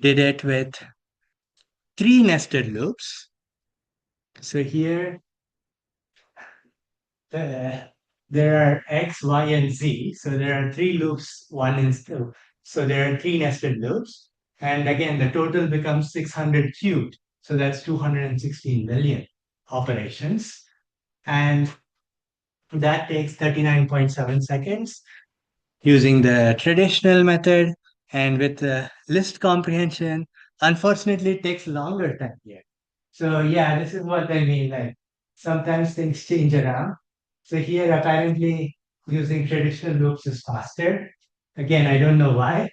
did it with three nested loops. So here uh, there are x, y, and z. So there are three loops, one is two. So there are three nested loops. And again, the total becomes 600 cubed. So that's 216 million operations. And that takes 39.7 seconds using the traditional method. And with the list comprehension, unfortunately, it takes longer time here. So yeah, this is what I mean. Like sometimes things change around. So here apparently using traditional loops is faster. Again, I don't know why.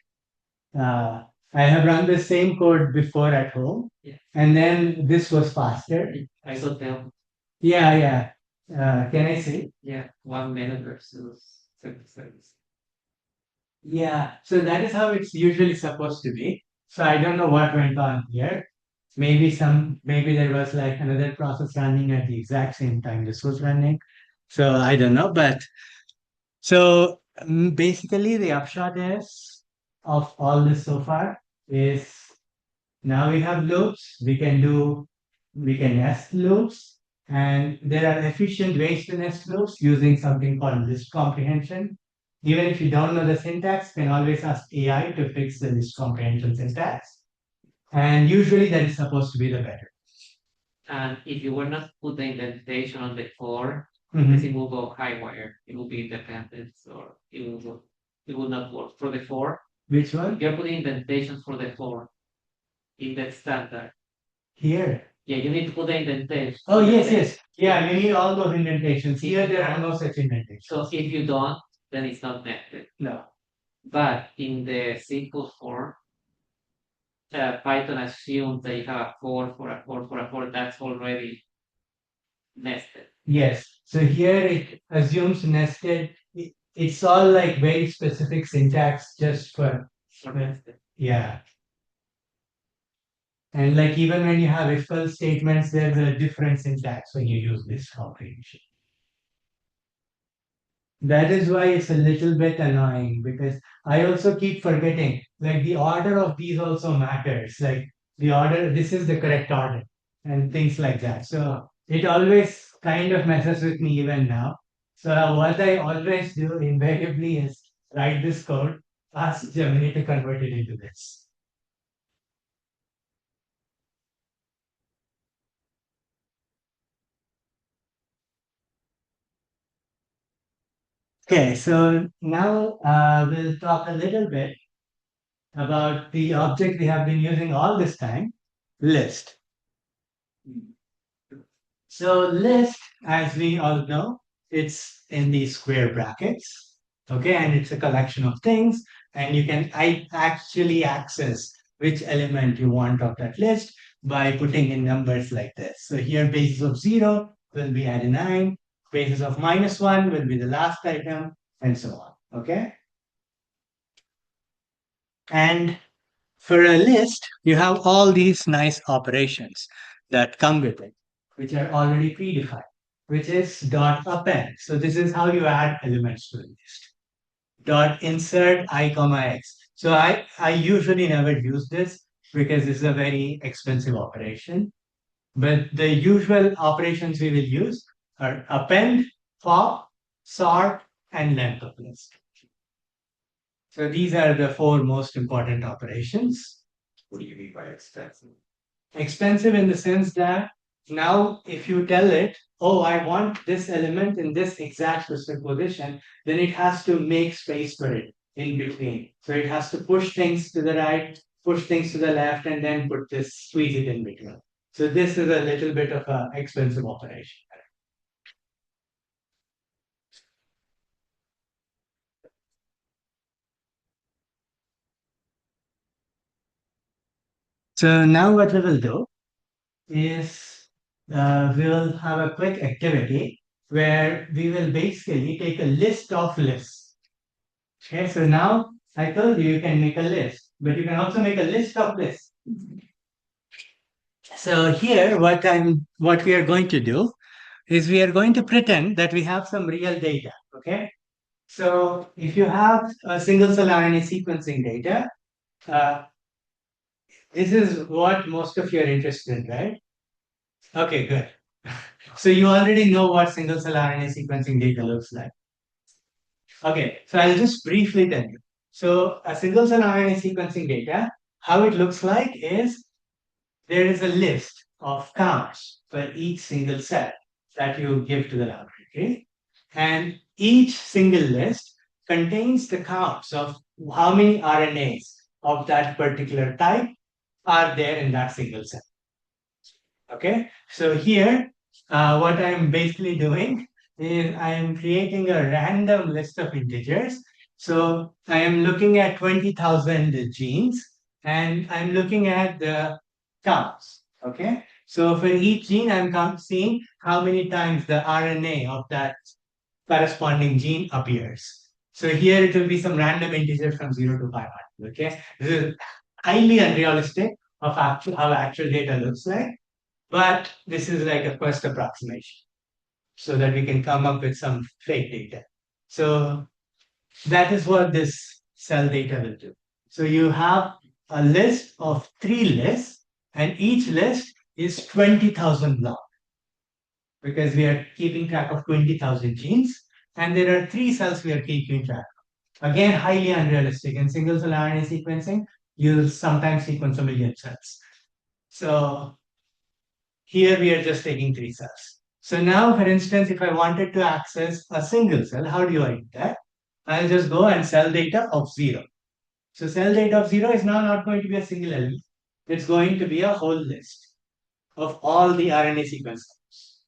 Uh, I have run the same code before at home, Yeah. and then this was faster. I saw them. Yeah, yeah. Can I see? Yeah, 1 minute versus 6 seconds. Yeah. So that is how it's usually supposed to be. So I don't know what went on here. Maybe there was like another process running at the exact same time this was running. So I don't know, but so basically the upshot is of all this so far is now we have loops, we can nest loops, and there are efficient ways to nest loops using something called list comprehension. Even if you don't know the syntax, you can always ask AI to fix the list comprehension syntax. And usually that is supposed to be the better. And if you were not to put the indentation on the floor, Mhm. it will go high wire. It will be independent, or it will not work. For the floor, Which one? you're putting indentations for the floor in that standard. Here. Yeah, you need to put the indentation. Oh, yes, yes. Yeah, you need all those indentations. Here, there are no such indentations. So if you don't, then it's not netted. No. But in the simple form, Python assumes that you have a 4 for a 4 for a 4. That's already nested. Yes. So here it assumes nested. It's all like very specific syntax just for, For nested. yeah. And like even when you have if else statements, there's a different syntax when you use this comprehension. That is why it's a little bit annoying because I also keep forgetting, like the order of these also matters. Like the order, this is the correct order, and things like that. So it always kind of messes with me even now. So what I always do invariably is write this code, ask Gemini to convert it into this. Okay, so now we'll talk a little bit about the object we have been using all this time, list. So list, as we all know, it's in these square brackets, okay, and it's a collection of things. and you can actually access which element you want of that list by putting in numbers like this. So here basis of 0 will be adenine, basis of -1 will be the last item, and so on. Okay. And for a list, you have all these nice operations that come with it, which are already predefined, which is dot append. So this is how you add elements to a list. Dot insert I comma x. So I usually never use this because this is a very expensive operation. But the usual operations we will use are append, pop, sort, and length of list. So these are the four most important operations. What do you mean by expensive? Expensive in the sense that now if you tell it, oh, I want this element in this exact specific position, then it has to make space for it in between. So it has to push things to the right, push things to the left, and then put this, squeeze it in between. So this is a little bit of an expensive operation. So now what we will do is we will have a quick activity where we will basically take a list of lists. Okay, so now I told you you can make a list, but you can also make a list of lists. So here, what we are going to do is we are going to pretend that we have some real data. Okay, so if you have a single cell RNA sequencing data, uh, this is what most of you are interested in, right? Okay, good. So you already know what single cell RNA sequencing data looks like. Okay, so I'll just briefly tell you. So a single cell RNA sequencing data, how it looks like is there is a list of counts for each single cell that you give to the laboratory. And each single list contains the counts of how many RNAs of that particular type are there in that single cell. Okay, so here, what I'm basically doing is I am creating a random list of integers. So I am looking at 20,000 genes and I'm looking at the counts. Okay, so for each gene, I'm seeing how many times the RNA of that corresponding gene appears. So here it will be some random integer from 0 to 500. Okay, this is highly unrealistic of how actual data looks like. But this is like a first approximation so that we can come up with some fake data. So that is what this cell data will do. So you have a list of 3 lists, and each list is 20,000 long because we are keeping track of 20,000 genes, and there are 3 cells we are keeping track of. Again, highly unrealistic. In single cell RNA sequencing, you'll sometimes sequence a million cells. So here we are just taking 3 cells. So now, for instance, if I wanted to access a single cell, how do I do that? I'll just go and cell data of 0. So cell data of 0 is now not going to be a single element. It's going to be a whole list of all the RNA sequence numbers.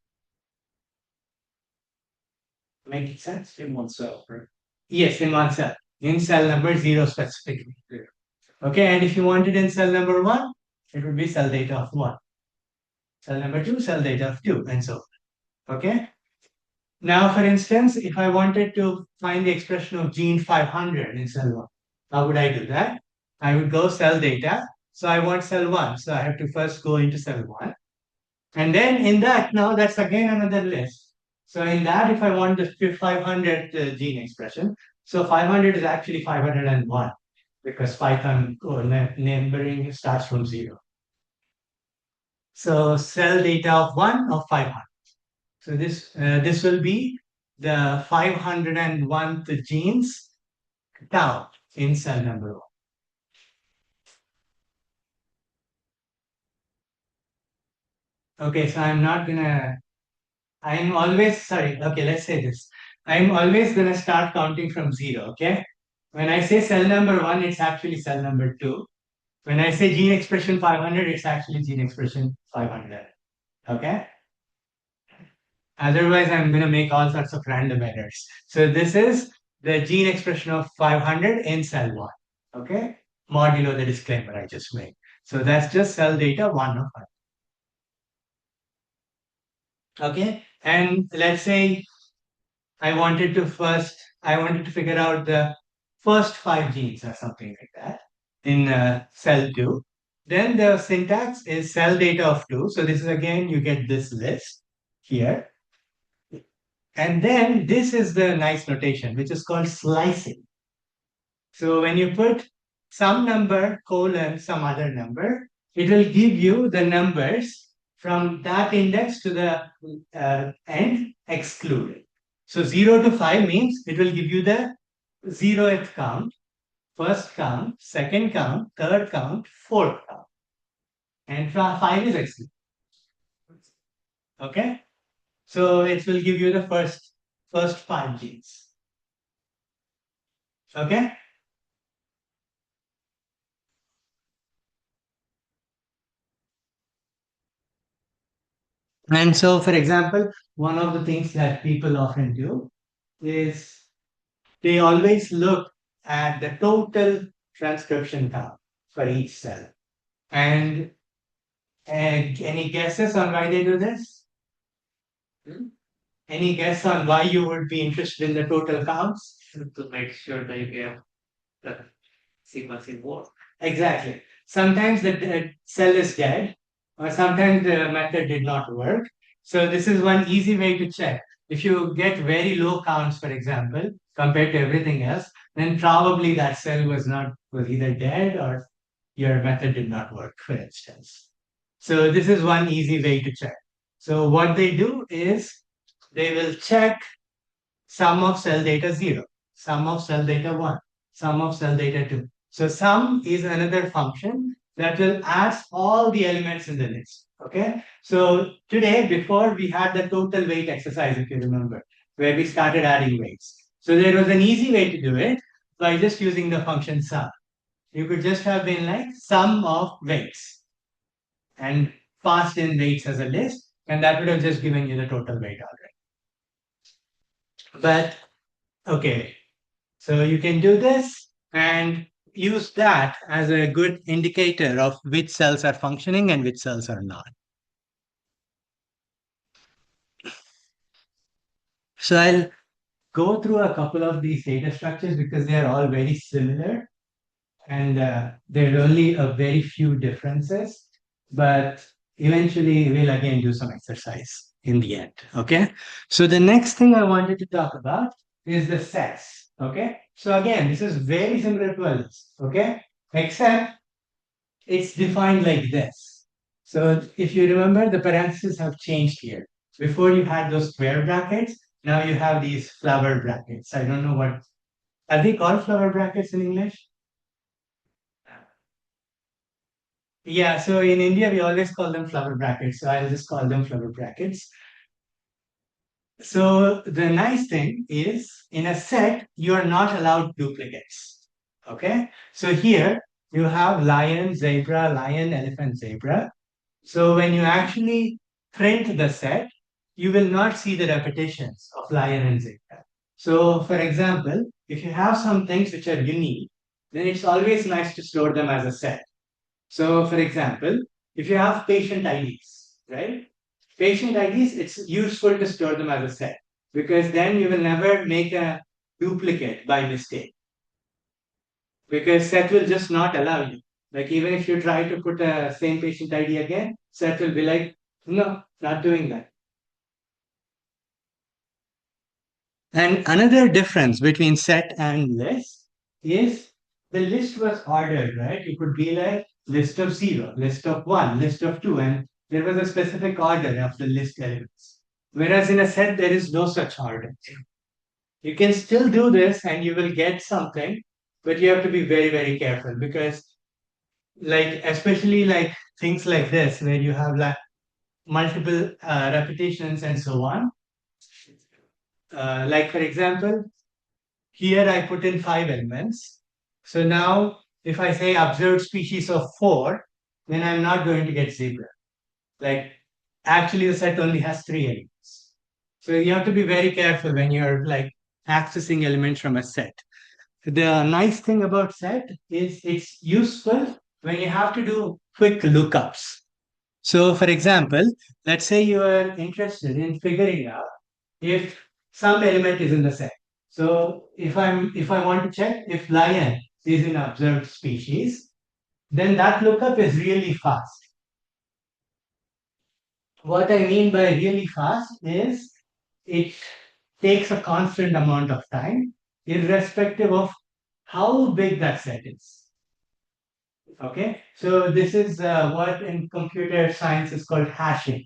Making sense? In one cell, right? Yes, in one cell. In cell number 0 specifically. Okay, and if you want it in cell number 1, it would be cell data of 1. Cell number 2, cell data of 2, and so on. Okay? Now, for instance, if I wanted to find the expression of gene 500 in cell 1, how would I do that? I would go cell data. So I want cell 1. So I have to first go into cell 1. And then in that, now that's again another list. So in that, if I want the 500 gene expression, so 500 is actually 501 because Python numbering starts from 0. So cell data of 1 of 500. So this will be the 501th genes count in cell number 1. Okay, so I'm always, sorry, okay, let's say this. I'm always gonna start counting from 0, okay? When I say cell number 1, it's actually cell number 2. When I say gene expression 500, it's actually gene expression 500, okay? Otherwise, I'm going to make all sorts of random errors. So this is the gene expression of 500 in cell 1. Okay? Modulo the disclaimer I just made. So that's just cell data 1 of 100. Okay? And let's say I wanted to figure out the first 5 genes or something like that in cell 2. Then the syntax is cell data of 2. So this is again, you get this list here. And then this is the nice notation, which is called slicing. So when you put some number colon some other number, it will give you the numbers from that index to the end excluded. So 0 to 5 means it will give you the 0th count, first count, second count, third count, fourth count. And 5 is excluded. Okay? So it will give you the first 5 genes. Okay? And so, for example, one of the things that people often do is they always look at the total transcription count for each cell. And any guesses on why they do this? Any guess on why you would be interested in the total counts? To make sure that you get the sequencing work. Exactly. Sometimes the cell is dead, or sometimes the method did not work. So this is one easy way to check. If you get very low counts, for example, compared to everything else, then probably that cell was either dead or your method did not work, for instance. So this is one easy way to check. So what they do is they will check sum of cell data 0, sum of cell data 1, sum of cell data 2. So sum is another function that will add all the elements in the list. Okay. So today, before we had the total weight exercise, if you remember, where we started adding weights. So there was an easy way to do it by just using the function sum. You could just have been like sum of weights and passed in weights as a list, and that would have just given you the total weight already. But okay, so you can do this and use that as a good indicator of which cells are functioning and which cells are not. So I'll go through a couple of these data structures because they are all very similar and there are only a very few differences, but eventually we'll again do some exercise in the end. Okay. So the next thing I wanted to talk about is the sets. Okay. So again, this is very similar to a list. Okay. Except it's defined like this. So if you remember, the parentheses have changed here. Before you had those square brackets, now you have these flower brackets. I don't know what are they called flower brackets in English? Yeah, so in India we always call them flower brackets, so I'll just call them flower brackets. So the nice thing is in a set you are not allowed duplicates. Okay? So here you have lion, zebra, lion, elephant, zebra. So when you actually print the set, you will not see the repetitions of lion and zebra. So for example, if you have some things which are unique, then it's always nice to store them as a set. So, for example, if you have patient IDs, right? Patient IDs, it's useful to store them as a set because then you will never make a duplicate by mistake because set will just not allow you. Like even if you try to put a same patient ID again, set will be like, no, not doing that. And another difference between set and list is the list was ordered, right? It could be like list of 0, list of 1, list of 2, and there was a specific order of the list elements. Whereas in a set, there is no such order. You can still do this and you will get something, but you have to be very, very careful because, like, especially like things like this, where you have like multiple repetitions and so on. Like, for example, here I put in 5 elements. So now if I say observed species of 4, then I'm not going to get zebra. Like actually the set only has 3 elements. So you have to be very careful when you're like accessing elements from a set. The nice thing about set is it's useful when you have to do quick lookups. So, for example, let's say you are interested in figuring out if some element is in the set. So, if I want to check if lion is an observed species, then that lookup is really fast. What I mean by really fast is it takes a constant amount of time, irrespective of how big that set is. Okay, so this is what in computer science is called hashing.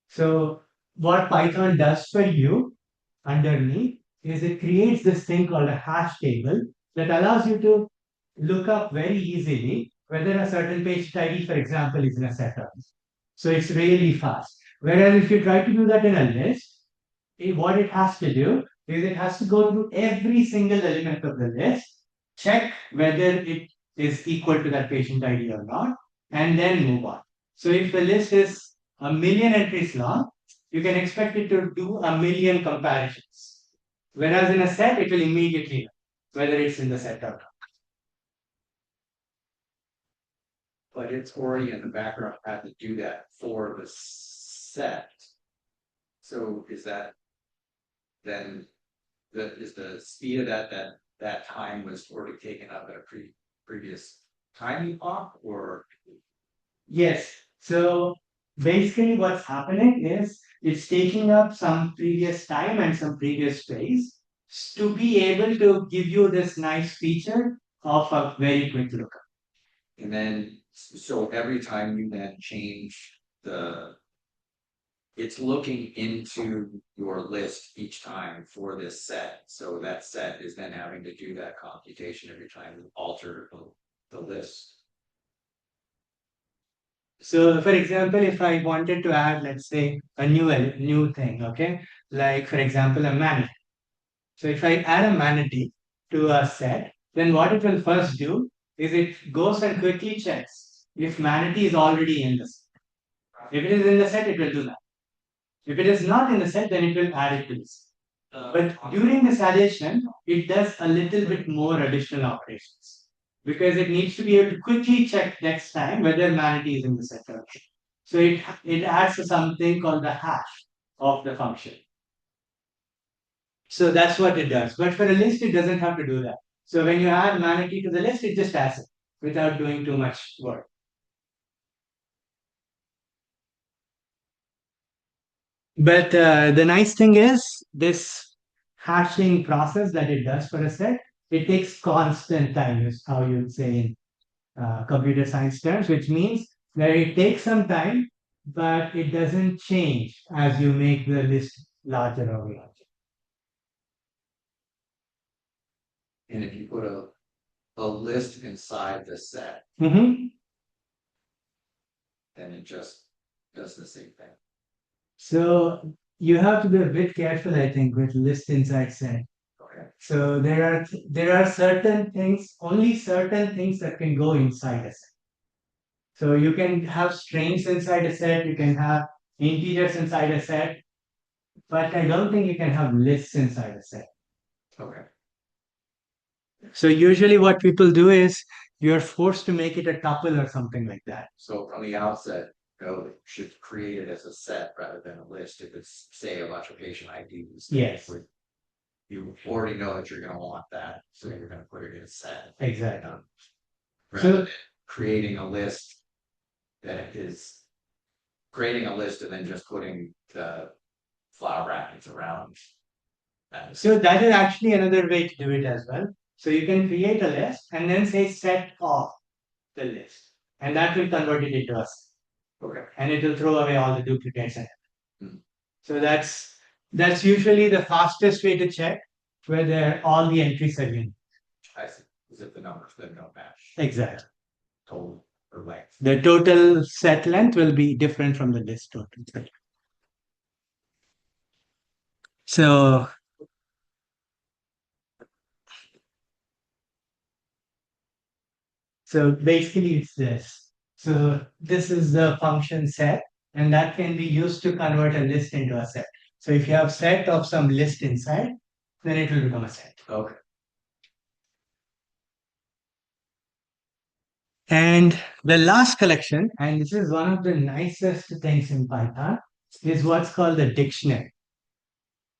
So what Python does for you underneath is it creates this thing called a hash table that allows you to look up very easily whether a certain page ID, for example, is in a set or not. So it's really fast. Whereas if you try to do that in a list, what it has to do is it has to go through every single element of the list, check whether it is equal to that patient ID or not, and then move on. So if the list is a million entries long, you can expect it to do a million comparisons. Whereas in a set, it will immediately know whether it's in the set or not. But it's already in the background had to do that for the set. So is that then is the speed of that time was already taken up at a previous time epoch or Yes. So basically, what's happening is it's taking up some previous time and some previous space to be able to give you this nice feature of a very quick lookup. and then so every time you then change the it's looking into your list each time for this set. So that set is then having to do that computation every time you alter the list. So, for example, if I wanted to add, let's say, a new thing, okay, like for example, a manatee. So, if I add a manatee to a set, then what it will first do is it goes and quickly checks if manatee is already in the set. If it is in the set, it will do that. If it is not in the set, then it will add it to this. But during this addition, it does a little bit more additional operations because it needs to be able to quickly check next time whether manatee is in the set or not. So it adds something called the hash of the function. So that's what it does. But for a list, it doesn't have to do that. So when you add manatee to the list, it just adds it without doing too much work. But the nice thing is this hashing process that it does for a set, it takes constant time, is how you'd say in computer science terms, which means that it takes some time, but it doesn't change as you make the list larger or larger. And if you put a list inside the set, Mm-hmm. then it just does the same thing. So you have to be a bit careful, I think, with list inside set. Okay. So there are certain things, only certain things that can go inside a set. So you can have strings inside a set, you can have integers inside a set, but I don't think you can have lists inside a set. Okay. So usually what people do is you're forced to make it a tuple or something like that. So from the outset, you should create it as a set rather than a list. If it's say a bunch of patient IDs. Yes. You already know that you're gonna want that, so you're gonna put it in a set. Exactly. Rather than creating a list that is creating a list and then just putting the flower brackets around that. So that is actually another way to do it as well. So you can create a list and then say set of the list, and that will convert it into a set. Okay. And it will throw away all the duplicates. Hmm. So that's usually the fastest way to check whether all the entries are unique. I see. As if the numbers then don't match. Exactly. Total or length. The total set length will be different from the list total. So So basically it's this. So this is the function set, and that can be used to convert a list into a set. So if you have set of some list inside, then it will become a set. Okay. And the last collection, and this is one of the nicest things in Python, is what's called the dictionary.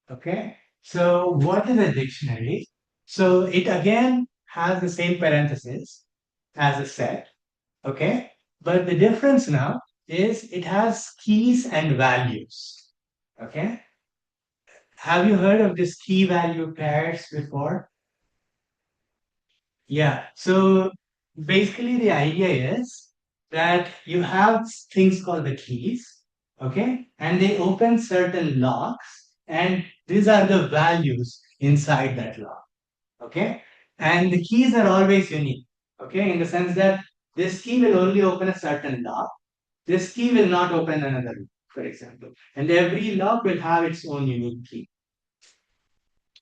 Okay. So what is a dictionary? So it again has the same parenthesis as a set. Okay. But the difference now is it has keys and values. Okay. Have you heard of this key value pairs before? Yeah. So basically, the idea is that you have things called the keys, okay, and they open certain locks, and these are the values inside that lock, okay, and the keys are always unique, okay, in the sense that this key will only open a certain lock, this key will not open another lock, for example, and every lock will have its own unique key.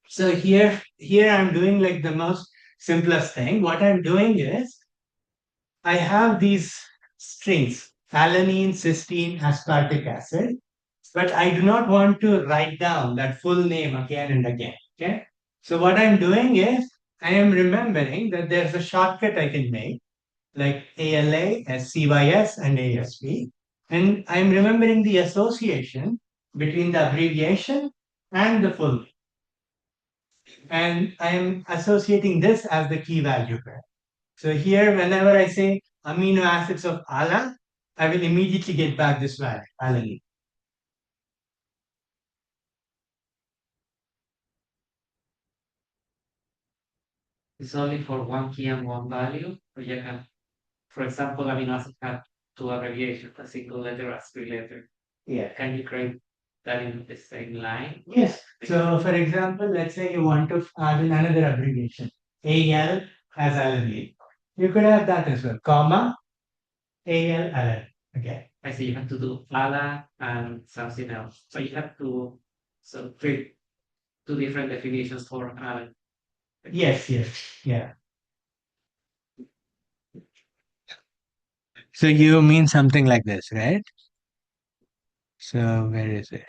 So here I'm doing like the most simplest thing. What I'm doing is I have these strings, alanine, cysteine, aspartic acid, but I do not want to write down that full name again and again. Okay. So what I'm doing is I am remembering that there's a shortcut I can make, like ALA, SCYS, and ASP. And I'm remembering the association between the abbreviation and the full name. And I'm associating this as the key value pair. So here, whenever I say amino acids of ALA, I will immediately get back this value, alanine. It's only for one key and one value, or you can, for example, amino acid have two abbreviations, a single letter, a three letter. Yeah. Can you create that in the same line? Yes. So, for example, let's say you want to add in another abbreviation, AL as alanine. You could have that as well, comma, AL alanine. Okay. I see you have to do ALA and something else. So you have to create two different definitions for ALA. Yes, yes, yeah. So you mean something like this, right? So where is it?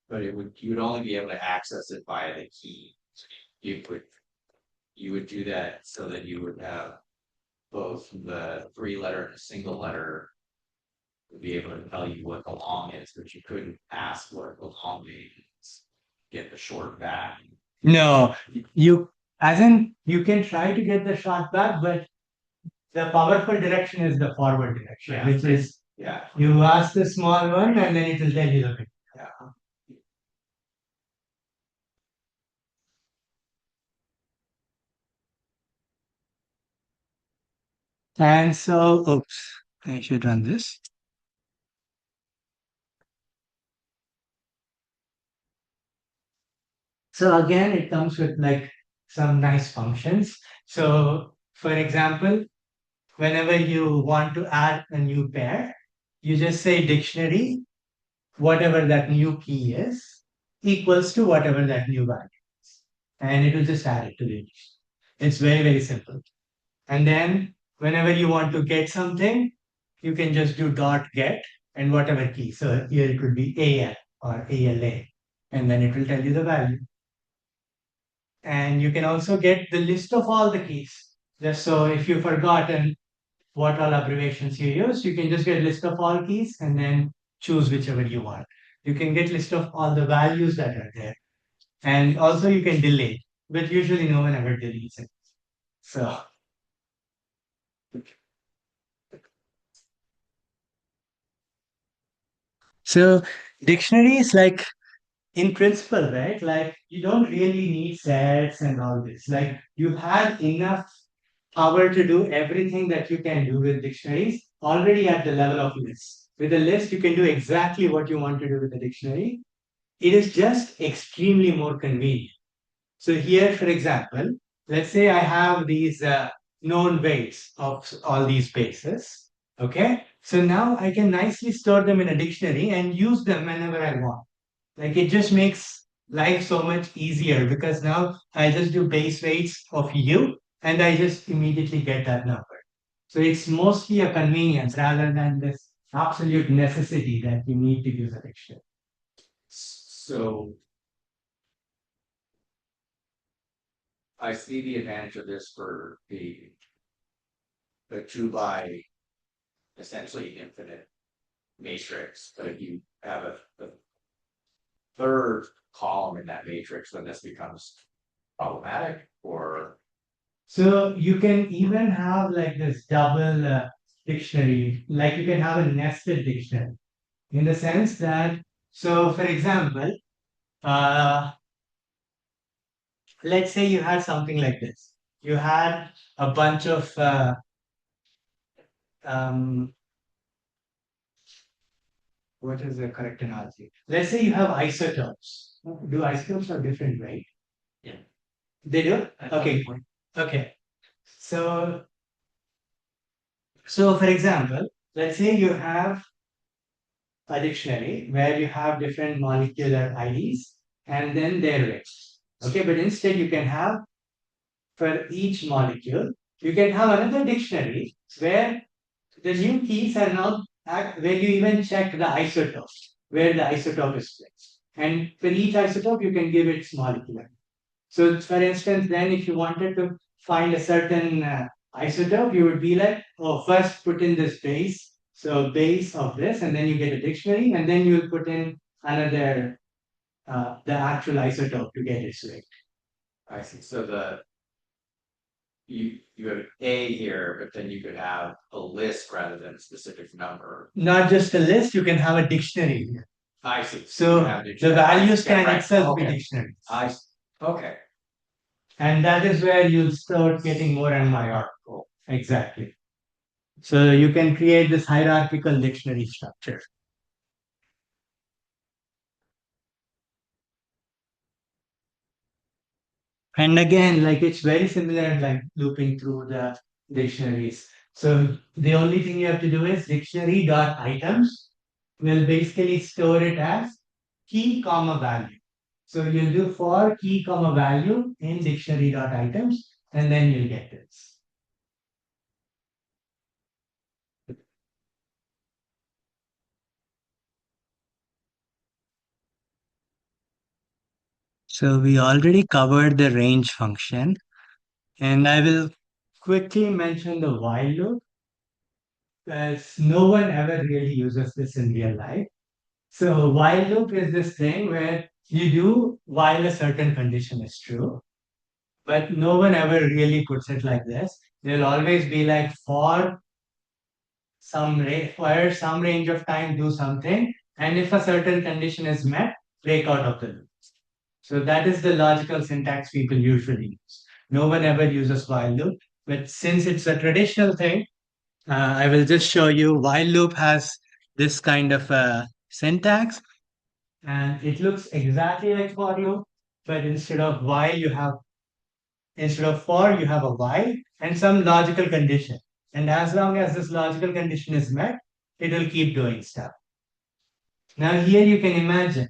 But you would only be able to access it via the key. So you would do that so that you would have both the three letter and a single letter would be able to tell you what the long is, but you couldn't ask what the long means. Get the short back. No, you, as in, you can try to get the short back, but the powerful direction is the forward direction, Yeah. which is Yeah. you ask the small one and then it will tell you the big. Yeah. And so, oops, I should run this. So again, it comes with like some nice functions. So for example, whenever you want to add a new pair, you just say dictionary, whatever that new key is, equals to whatever that new value is. And it will just add it to the dictionary. It's very, very simple. And then whenever you want to get something, you can just do dot get and whatever key. So here it would be AL or ALA, and then it will tell you the value. And you can also get the list of all the keys. Just so if you've forgotten what all abbreviations you use, you can just get a list of all keys and then choose whichever you want. You can get list of all the values that are there. And also you can delete, but usually no one ever deletes it. So So dictionary is like in principle, right? Like you don't really need sets and all this. Like you have enough power to do everything that you can do with dictionaries already at the level of lists. With a list, you can do exactly what you want to do with the dictionary. It is just extremely more convenient. So here, for example, let's say I have these known weights of all these bases. Okay. So now I can nicely store them in a dictionary and use them whenever I want. Like it just makes life so much easier because now I just do base weights of U and I just immediately get that number. So it's mostly a convenience rather than this absolute necessity that you need to use a dictionary. So I see the advantage of this for the two by essentially infinite matrix, but if you have a third column in that matrix, then this becomes problematic or So you can even have like this double dictionary, like you can have a nested dictionary in the sense that, so for example, uh, let's say you had something like this. You had a bunch of um, what is the correct analogy? Let's say you have isotopes. Do isotopes are different, right? Yeah. They do? I got Okay. the point. Okay. So, so for example, let's say you have a dictionary where you have different molecular IDs and then their weights. Okay, but instead you can have for each molecule, you can have another dictionary where the new keys are now where you even check the isotope, where the isotope is placed. And for each isotope, you can give its molecular. So, for instance, then if you wanted to find a certain isotope, you would be like, oh, first put in this base, so base of this, and then you get a dictionary, and then you'll put in another, the actual isotope to get its weight. I see. So you have A here, but then you could have a list rather than a specific number. Not just a list, you can have a dictionary here. I see. So You have the dictionary. values Yeah, can right. itself be Okay. dictionaries. Okay. And that is where you'll start getting more and more. Hierarchical. Exactly. So you can create this hierarchical dictionary structure. And again, like it's very similar, like looping through the dictionaries. So the only thing you have to do is dictionary dot items will basically store it as key comma value. So you'll do for key comma value in dictionary dot items, and then you'll get this. So we already covered the range function, and I will quickly mention the while loop, as no one ever really uses this in real life. So while loop is this thing where you do while a certain condition is true, but no one ever really puts it like this. There'll always be like for some range of time do something, and if a certain condition is met, break out of the loop. So that is the logical syntax people usually use. No one ever uses while loop, but since it's a traditional thing, I will just show you while loop has this kind of syntax, and it looks exactly like for loop, but instead of for you have a while and some logical condition. And as long as this logical condition is met, it will keep doing stuff. Now here you can imagine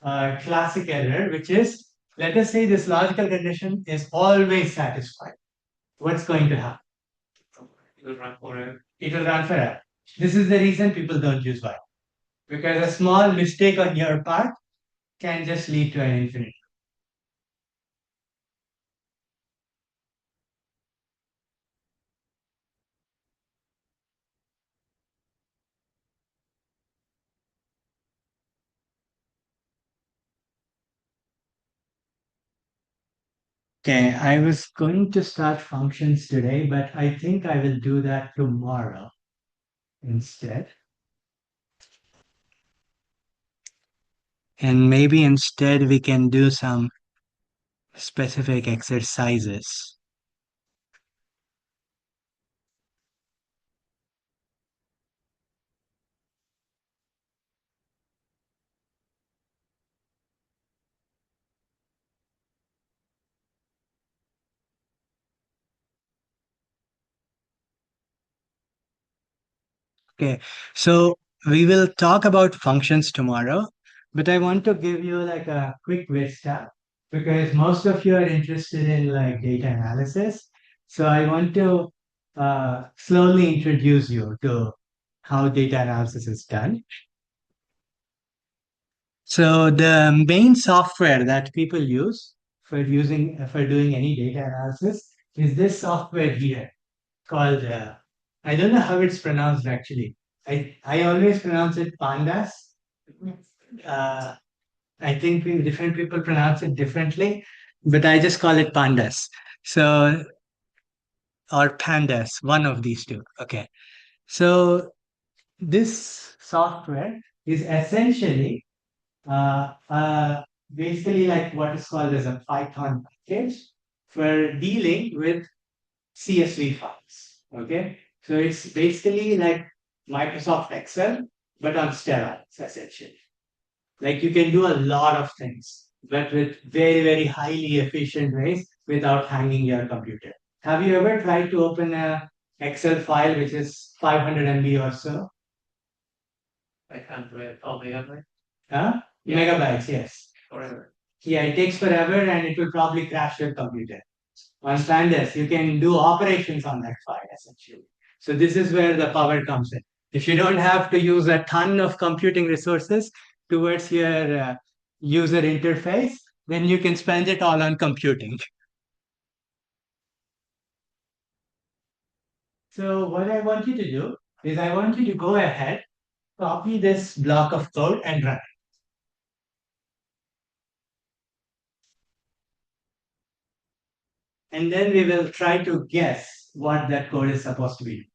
a classic error, which is, let us say this logical condition is always satisfied. What's going to happen? It will run forever. It will run forever. This is the reason people don't use while. Because a small mistake on your part can just lead to an infinite. Okay, I was going to start functions today, but I think I will do that tomorrow instead. And maybe instead we can do some specific exercises. Okay, so we will talk about functions tomorrow, but I want to give you like a quick vista because most of you are interested in like data analysis. So I want to slowly introduce you to how data analysis is done. So the main software that people use for doing any data analysis is this software here called I don't know how it's pronounced actually. I always pronounce it pandas. Uh, I think different people pronounce it differently, but I just call it pandas. So or pandas, one of these two. Okay. So this software is essentially uh, uh, basically like what is called as a Python package for dealing with CSV files. Okay, so it's basically like Microsoft Excel, but on steroids, essentially. Like you can do a lot of things, but with very, very highly efficient ways without hanging your computer. Have you ever tried to open a Excel file which is 500 MB or so? I can't read. Oh, megabyte Huh? Yeah. Megabytes, yes. forever. Yeah, it takes forever and it will probably crash your computer. On Pandas, you can do operations on that file essentially. So this is where the power comes in. If you don't have to use a ton of computing resources towards your user interface, then you can spend it all on computing. So what I want you to do is I want you to go ahead, copy this block of code and run it. And then we will try to guess what that code is supposed to be.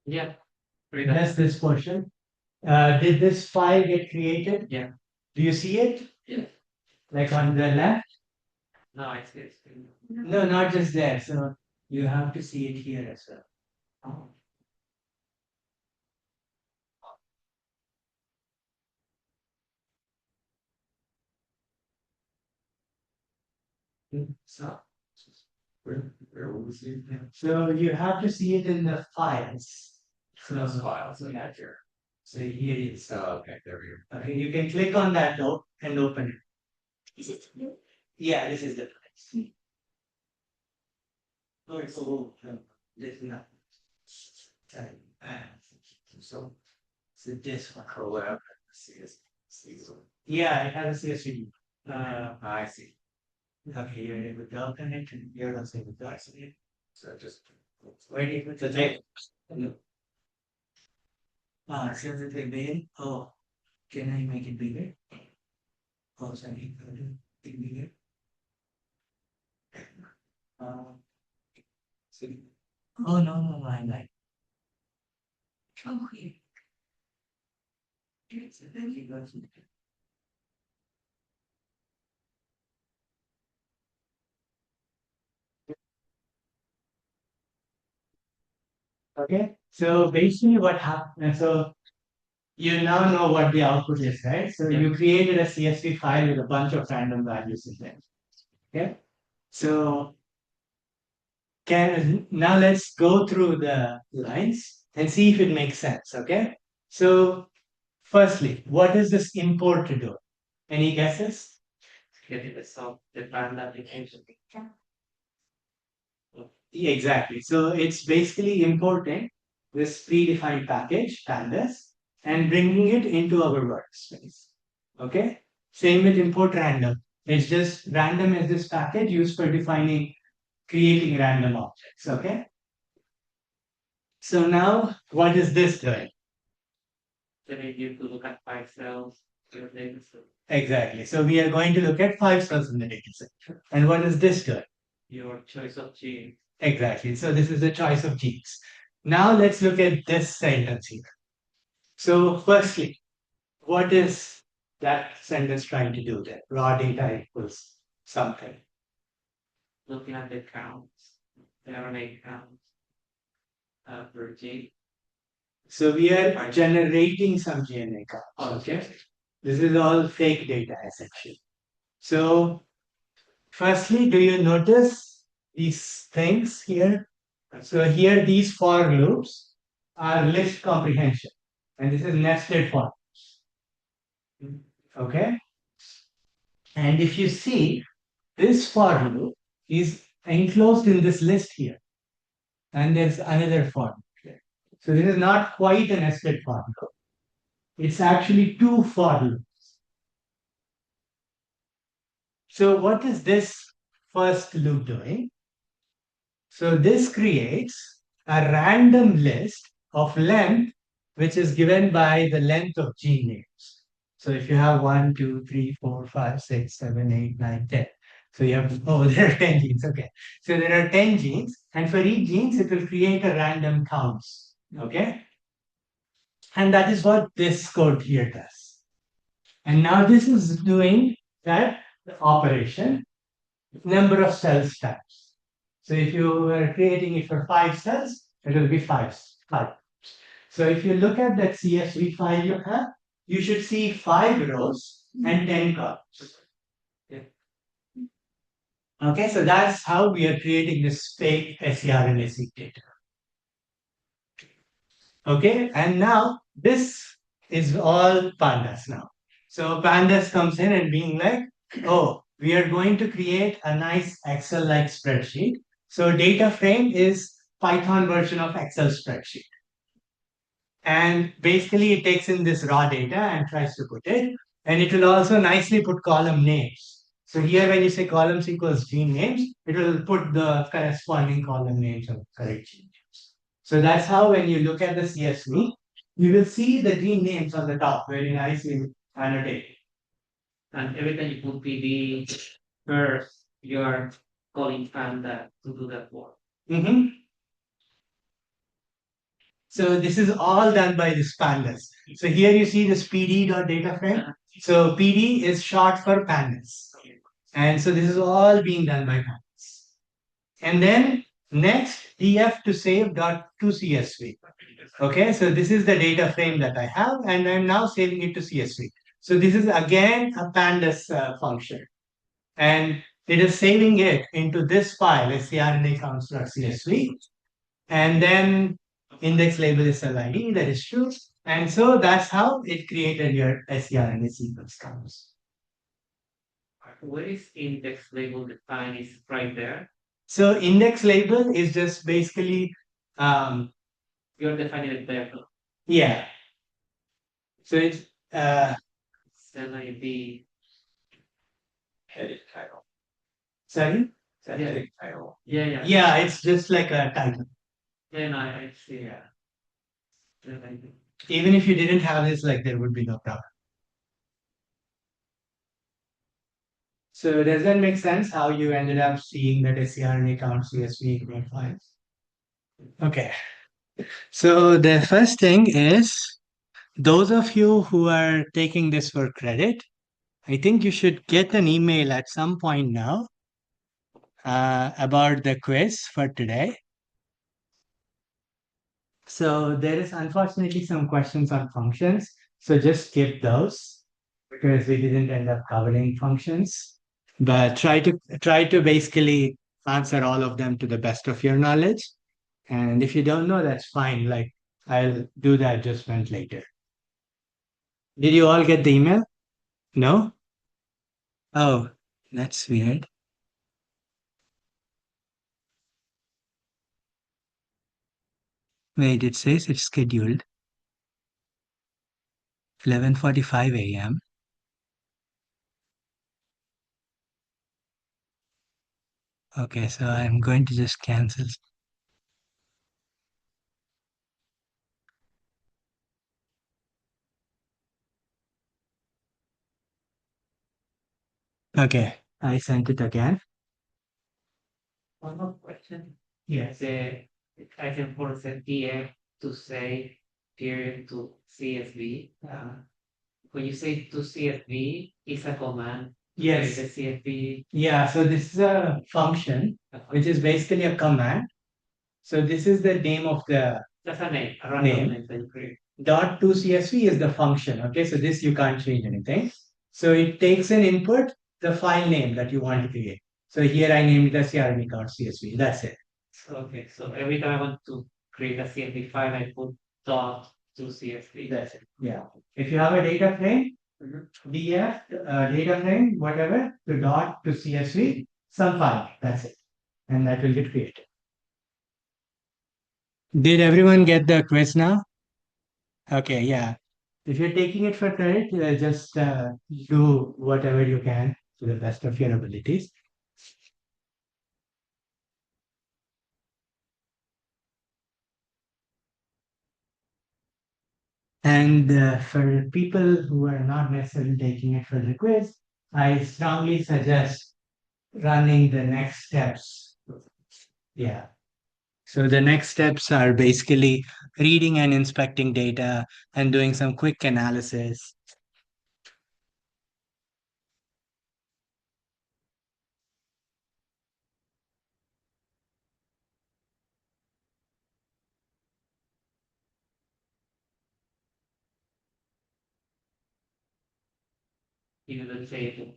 Yeah. Pretty nice. That's this portion. Did this file get created? Yeah. Do you see it? Yeah. Like on the left? No, I see it. No, not just there. So you have to see it here as well. Oh. So, Where will we see it? so you have to see it in the files. So, Those files, yeah. not here. So here it is. Oh, okay, there we go. Okay, you can click on that note and open it. Is it new? Yeah, this is the place. Oh, it's a little, this is not. So, so this one. Collab, see, Yeah, it has a CSV. I see. Okay, you're able to open it and you're also able to access it. So just. Where do you put the tape? Ah, so the big. Oh, can I make it bigger? Oh, sorry, big bigger. So, oh no, I'm like. Oh, here. It's a very good. Okay, so basically what happened, so you now know what the output is, right? So Yeah. you created a CSV file with a bunch of random values in there. Okay, so now let's go through the lines and see if it makes sense. Okay, so firstly, what is this import to do? Any guesses? Getting the soft, the brand application. Yeah, exactly. So it's basically importing this predefined package, pandas, and bringing it into our workspace. Okay. Same with import random. It's just random is this package used for defining, creating random objects. Okay. So now what is this doing? They need you to look at 5 cells, your data set, Exactly. So we are going to look at 5 cells in the data set. And what is this doing? your choice of gene. Exactly. So this is the choice of genes. Now let's look at this sentence here. So firstly, what is that sentence trying to do there? Raw data equals something. Looking at the counts, the RNA counts. Virgin. So we are generating some GNA cards. Okay. This is all fake data essentially. So firstly, do you notice these things here? So here these for loops are list comprehension, and this is nested for. Okay. And if you see, this for loop is enclosed in this list here, and there's another for loop here. So this is not quite a nested for loop. It's actually two for loops. So what is this first loop doing? So this creates a random list of length, which is given by the length of gene names. So if you have 1, 2, 3, 4, 5, 6, 7, 8, 9, 10. So you have, oh, there are 10 genes. Okay. So there are 10 genes, and for each genes, it will create a random counts. Okay. And that is what this code here does. And now this is doing that operation, number of cells times. So if you were creating it for 5 cells, it will be five. So if you look at that CSV file you have, you should see 5 rows and 10 columns. Okay, so that's how we are creating this fake SERNA-seq data. Okay, and now this is all pandas now. So pandas comes in and being like, oh, we are going to create a nice Excel-like spreadsheet. So data frame is Python version of Excel spreadsheet. And basically it takes in this raw data and tries to put it. And it will also nicely put column names. So here when you say columns equals gene names, it will put the corresponding column names of correct gene names. So that's how when you look at the CSV, you will see the gene names on the top very nicely annotated. And every time you put PD first, you're calling Panda to do that work. Mm-hmm. So this is all done by this pandas. So here you see this pd.data frame. So PD is short for pandas. And so this is all being done by pandas. And then next df to save dot to CSV. Okay, so this is the data frame that I have, and I'm now saving it to CSV. So this is again a pandas function. And it is saving it into this file, scrna counts.csv. And then index label is LID, that is true. And so that's how it created your scRNA sequence counts. Where is index label defined is right there. So index label is just basically, You're defining it there. yeah. So it's LID. Heading title. sorry? That Yeah. heading title. Yeah. Yeah, it's just like a title. Yeah, no, I see. Yeah. LID. Even if you didn't have this, like there would be no problem. So does that make sense how you ended up seeing that scRNA count CSV in files? Okay. So the first thing is those of you who are taking this for credit, I think you should get an email at some point now about the quiz for today. So there is unfortunately some questions on functions. So just skip those because we didn't end up covering functions. But try to basically answer all of them to the best of your knowledge. And if you don't know, that's fine. Like I'll do the adjustment later. Did you all get the email? No? Oh, that's weird. Wait, it says it's scheduled 11:45 a.m. Okay, so I'm going to just cancel. Okay, I sent it again. One more question. Yes. The item for the DF to say period to CSV. When you say to CSV, it's a command. Yes. The CSV. Yeah, so this is a function, which is basically a command. So this is the name of the That's a name, a random Name. name that you create. dot to CSV is the function. Okay, so this you can't change anything. So it takes an input, the file name that you want to create. So here I named it as CSV. That's it. Okay, so every time I want to create a CSV file, I put dot to CSV. That's it. Yeah. If you have a data frame, DF, data frame, whatever, to dot to CSV, some file. That's it. And that will get created. Did everyone get the quiz now? Okay, yeah. If you're taking it for credit, just do whatever you can to the best of your abilities. And for people who are not necessarily taking it for the quiz, I strongly suggest running the next steps. Yeah. So the next steps are basically reading and inspecting data and doing some quick analysis. You do the table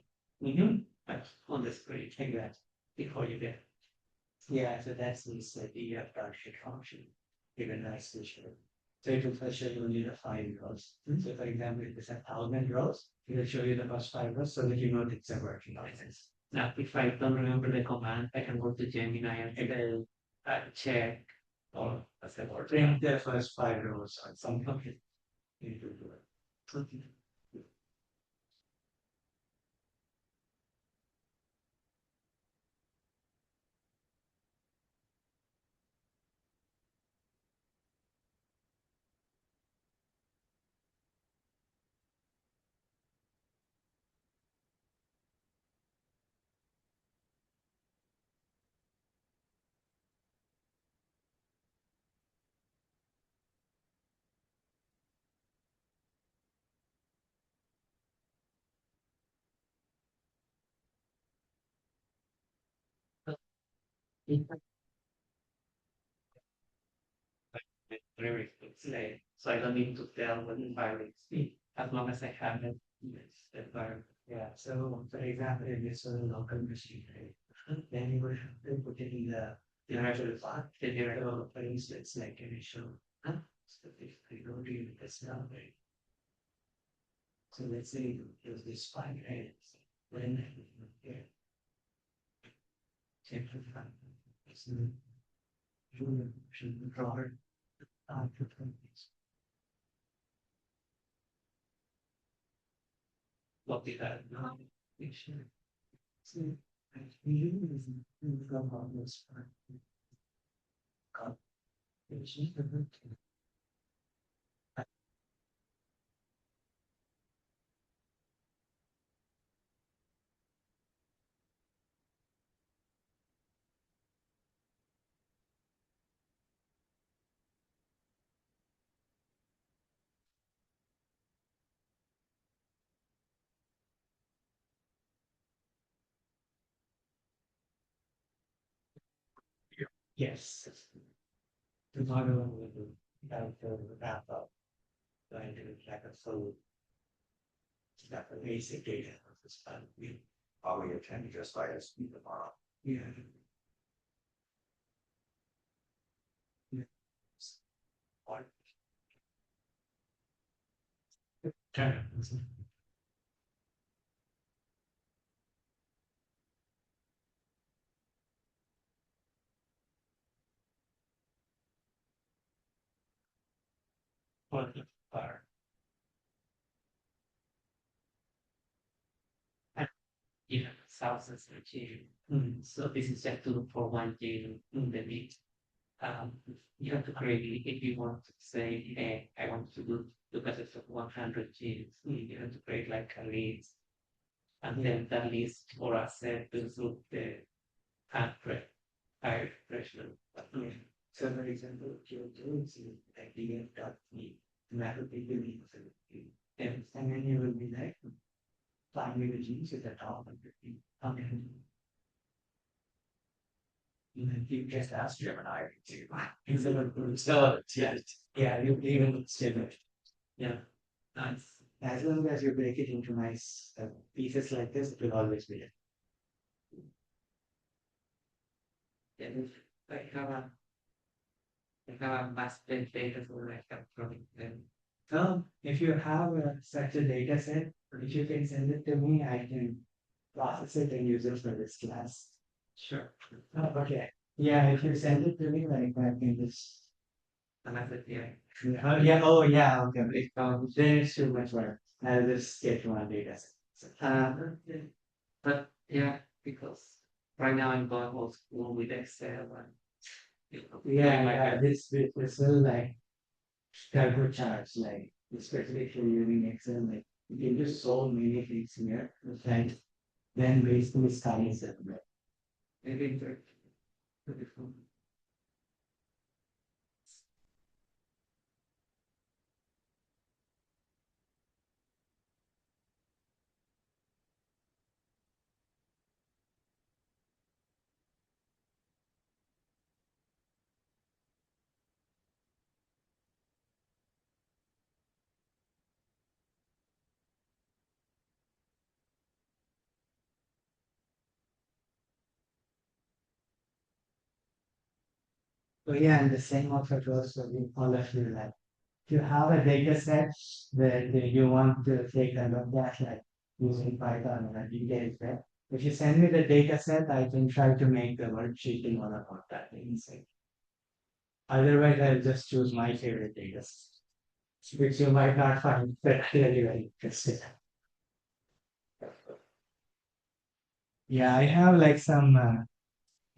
like on the screen Exactly. before you get. Yeah, so that's this DF target function given nice visual. So it will first show you only the 5 rows. So for example, if it's 1,000 rows, it will show you the first 5 rows so that you know it's a working license. Now, if I don't remember the command, I can go to Gemini and say, check or as a word. Print the first 5 rows or something. Okay. You need to do it. Okay. Very quickly. So I don't need to tell what environment is as long as I have it. Yes, the environment. Yeah, so for example, if it's a local machine, right, then you will have to put it in the directory file. The direct. So for instance, like initial, so if I go to this now, right? So let's say there's this file, right? Then here. Check the file. So you should draw it out to this. What did that? Sure. So I usually from all this file. Yes. Tomorrow we will have to wrap up. Going to like a full, like a basic data of this file. We probably attend just by us tomorrow. Yeah. Or- Turn. For the bar. And you have thousands of gene. So this is just to look for one gene in the meat. You have to create if you want to say, hey, I want to look at it of 100 genes. You have to create like a list, and then that list or a set will look the address, higher expression. So for example, if you're doing some like df.me, and that would be the name of it. And then you will be like, find me the genes at the top of the thing. Okay. You just ask Gemini to. So, yeah, Yeah, you even still. Yeah, nice. As long as you break it into nice pieces like this, it will always be there. Yeah, I have a master data for like a product then. If you have such a data set, if you can send it to me, I can process it and use it for this class. Sure. Okay. Yeah, if you send it to me, like I can just. And I said, yeah. Yeah. Oh, yeah. Okay. Then it's too much work. I'll just get one data set. Yeah. But yeah, because right now I'm going old school with Excel and Yeah, doing my yeah. best. This will like turbo charge, like especially if you're using Excel, like you can do so many things here. And then basically sky is the limit. Maybe they're beautiful. So yeah, and the same also goes for all of you. Like if you have a data set that you want to take a look at, like using Python and you get it there. If you send me the data set, I can try to make the worksheet in one of that things. Otherwise, I'll just choose my favorite data set, which you might not find particularly very interesting. Yeah, I have like some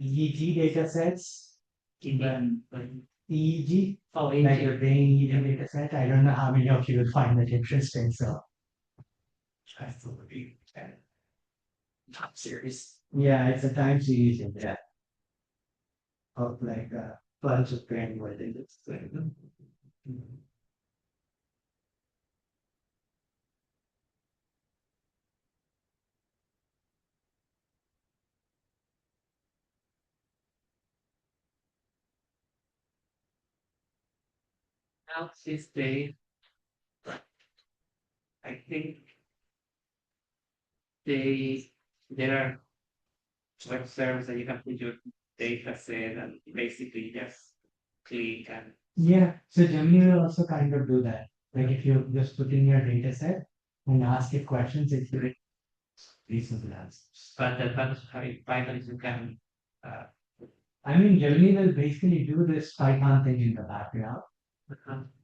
EEG data sets, but EEG, Oh, like your brain EEG data set. I don't know how many of you will find that interesting. So I thought it would be top series. yeah, it's a time series in that of like a bunch of granular data. now these days, I think they there are web servers that you can put your data set and basically just click and Yeah, so Gemini will also kind of do that. Like if you just put in your data set and ask it questions, it will reasonable answers. but the advantage of having Python is you can uh, I mean, Gemini will basically do this Python thing in the background.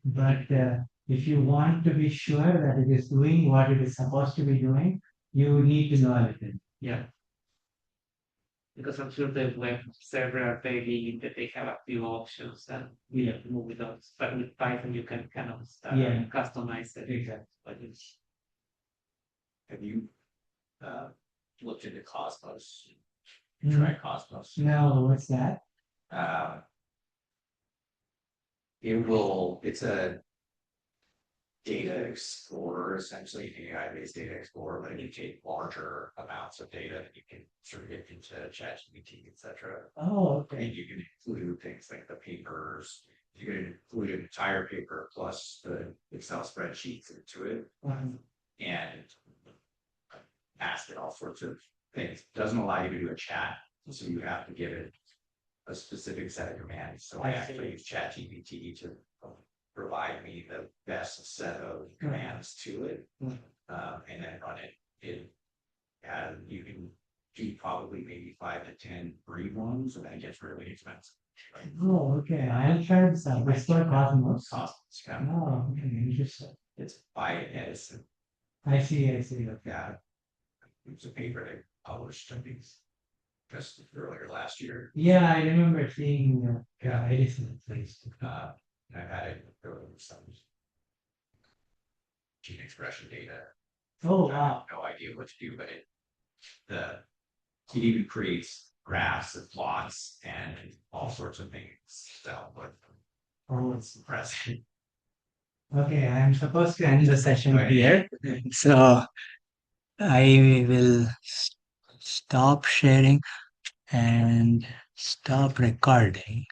But if you want to be sure that it is doing what it is supposed to be doing, you need to know everything. yeah. Because I'm sure the web server are very that they have a few options and we have to move with those. But with Python you can kind of start Yeah. customize it. Exactly. But it's Have you uh, looked into Cosmos? Mhm. Try Cosmos. No, what's that? Uh, it's a data explorer, essentially an AI-based data explorer, but it can take larger amounts of data and you can sort of get into ChatGPT, etc. Oh, And okay. you can include things like the papers. You can include an entire paper plus the Excel spreadsheets into it and ask it all sorts of things. Doesn't allow you to do a chat, so you have to give it a specific set of commands. So I I actually see. use ChatGPT to provide me the best set of commands to it, Mhm. and then run it in. And you can do probably maybe 5 to 10 free ones, and then it gets really expensive. Oh, okay. I'll try this out. It's called Cosmos. Costs kind of, Oh, okay. Interesting. it's by Edison. I see. Okay. Yeah, it was a paper they published, I think, just earlier last year. Yeah, I remember seeing Edison place. And I've had it go over some gene expression data. Oh, I wow. have no idea what to do, but it even creates graphs and plots and all sorts of things. So, but Oh, it's impressive. okay. I'm supposed to end the session Okay. here. So I will stop sharing and Stop recording.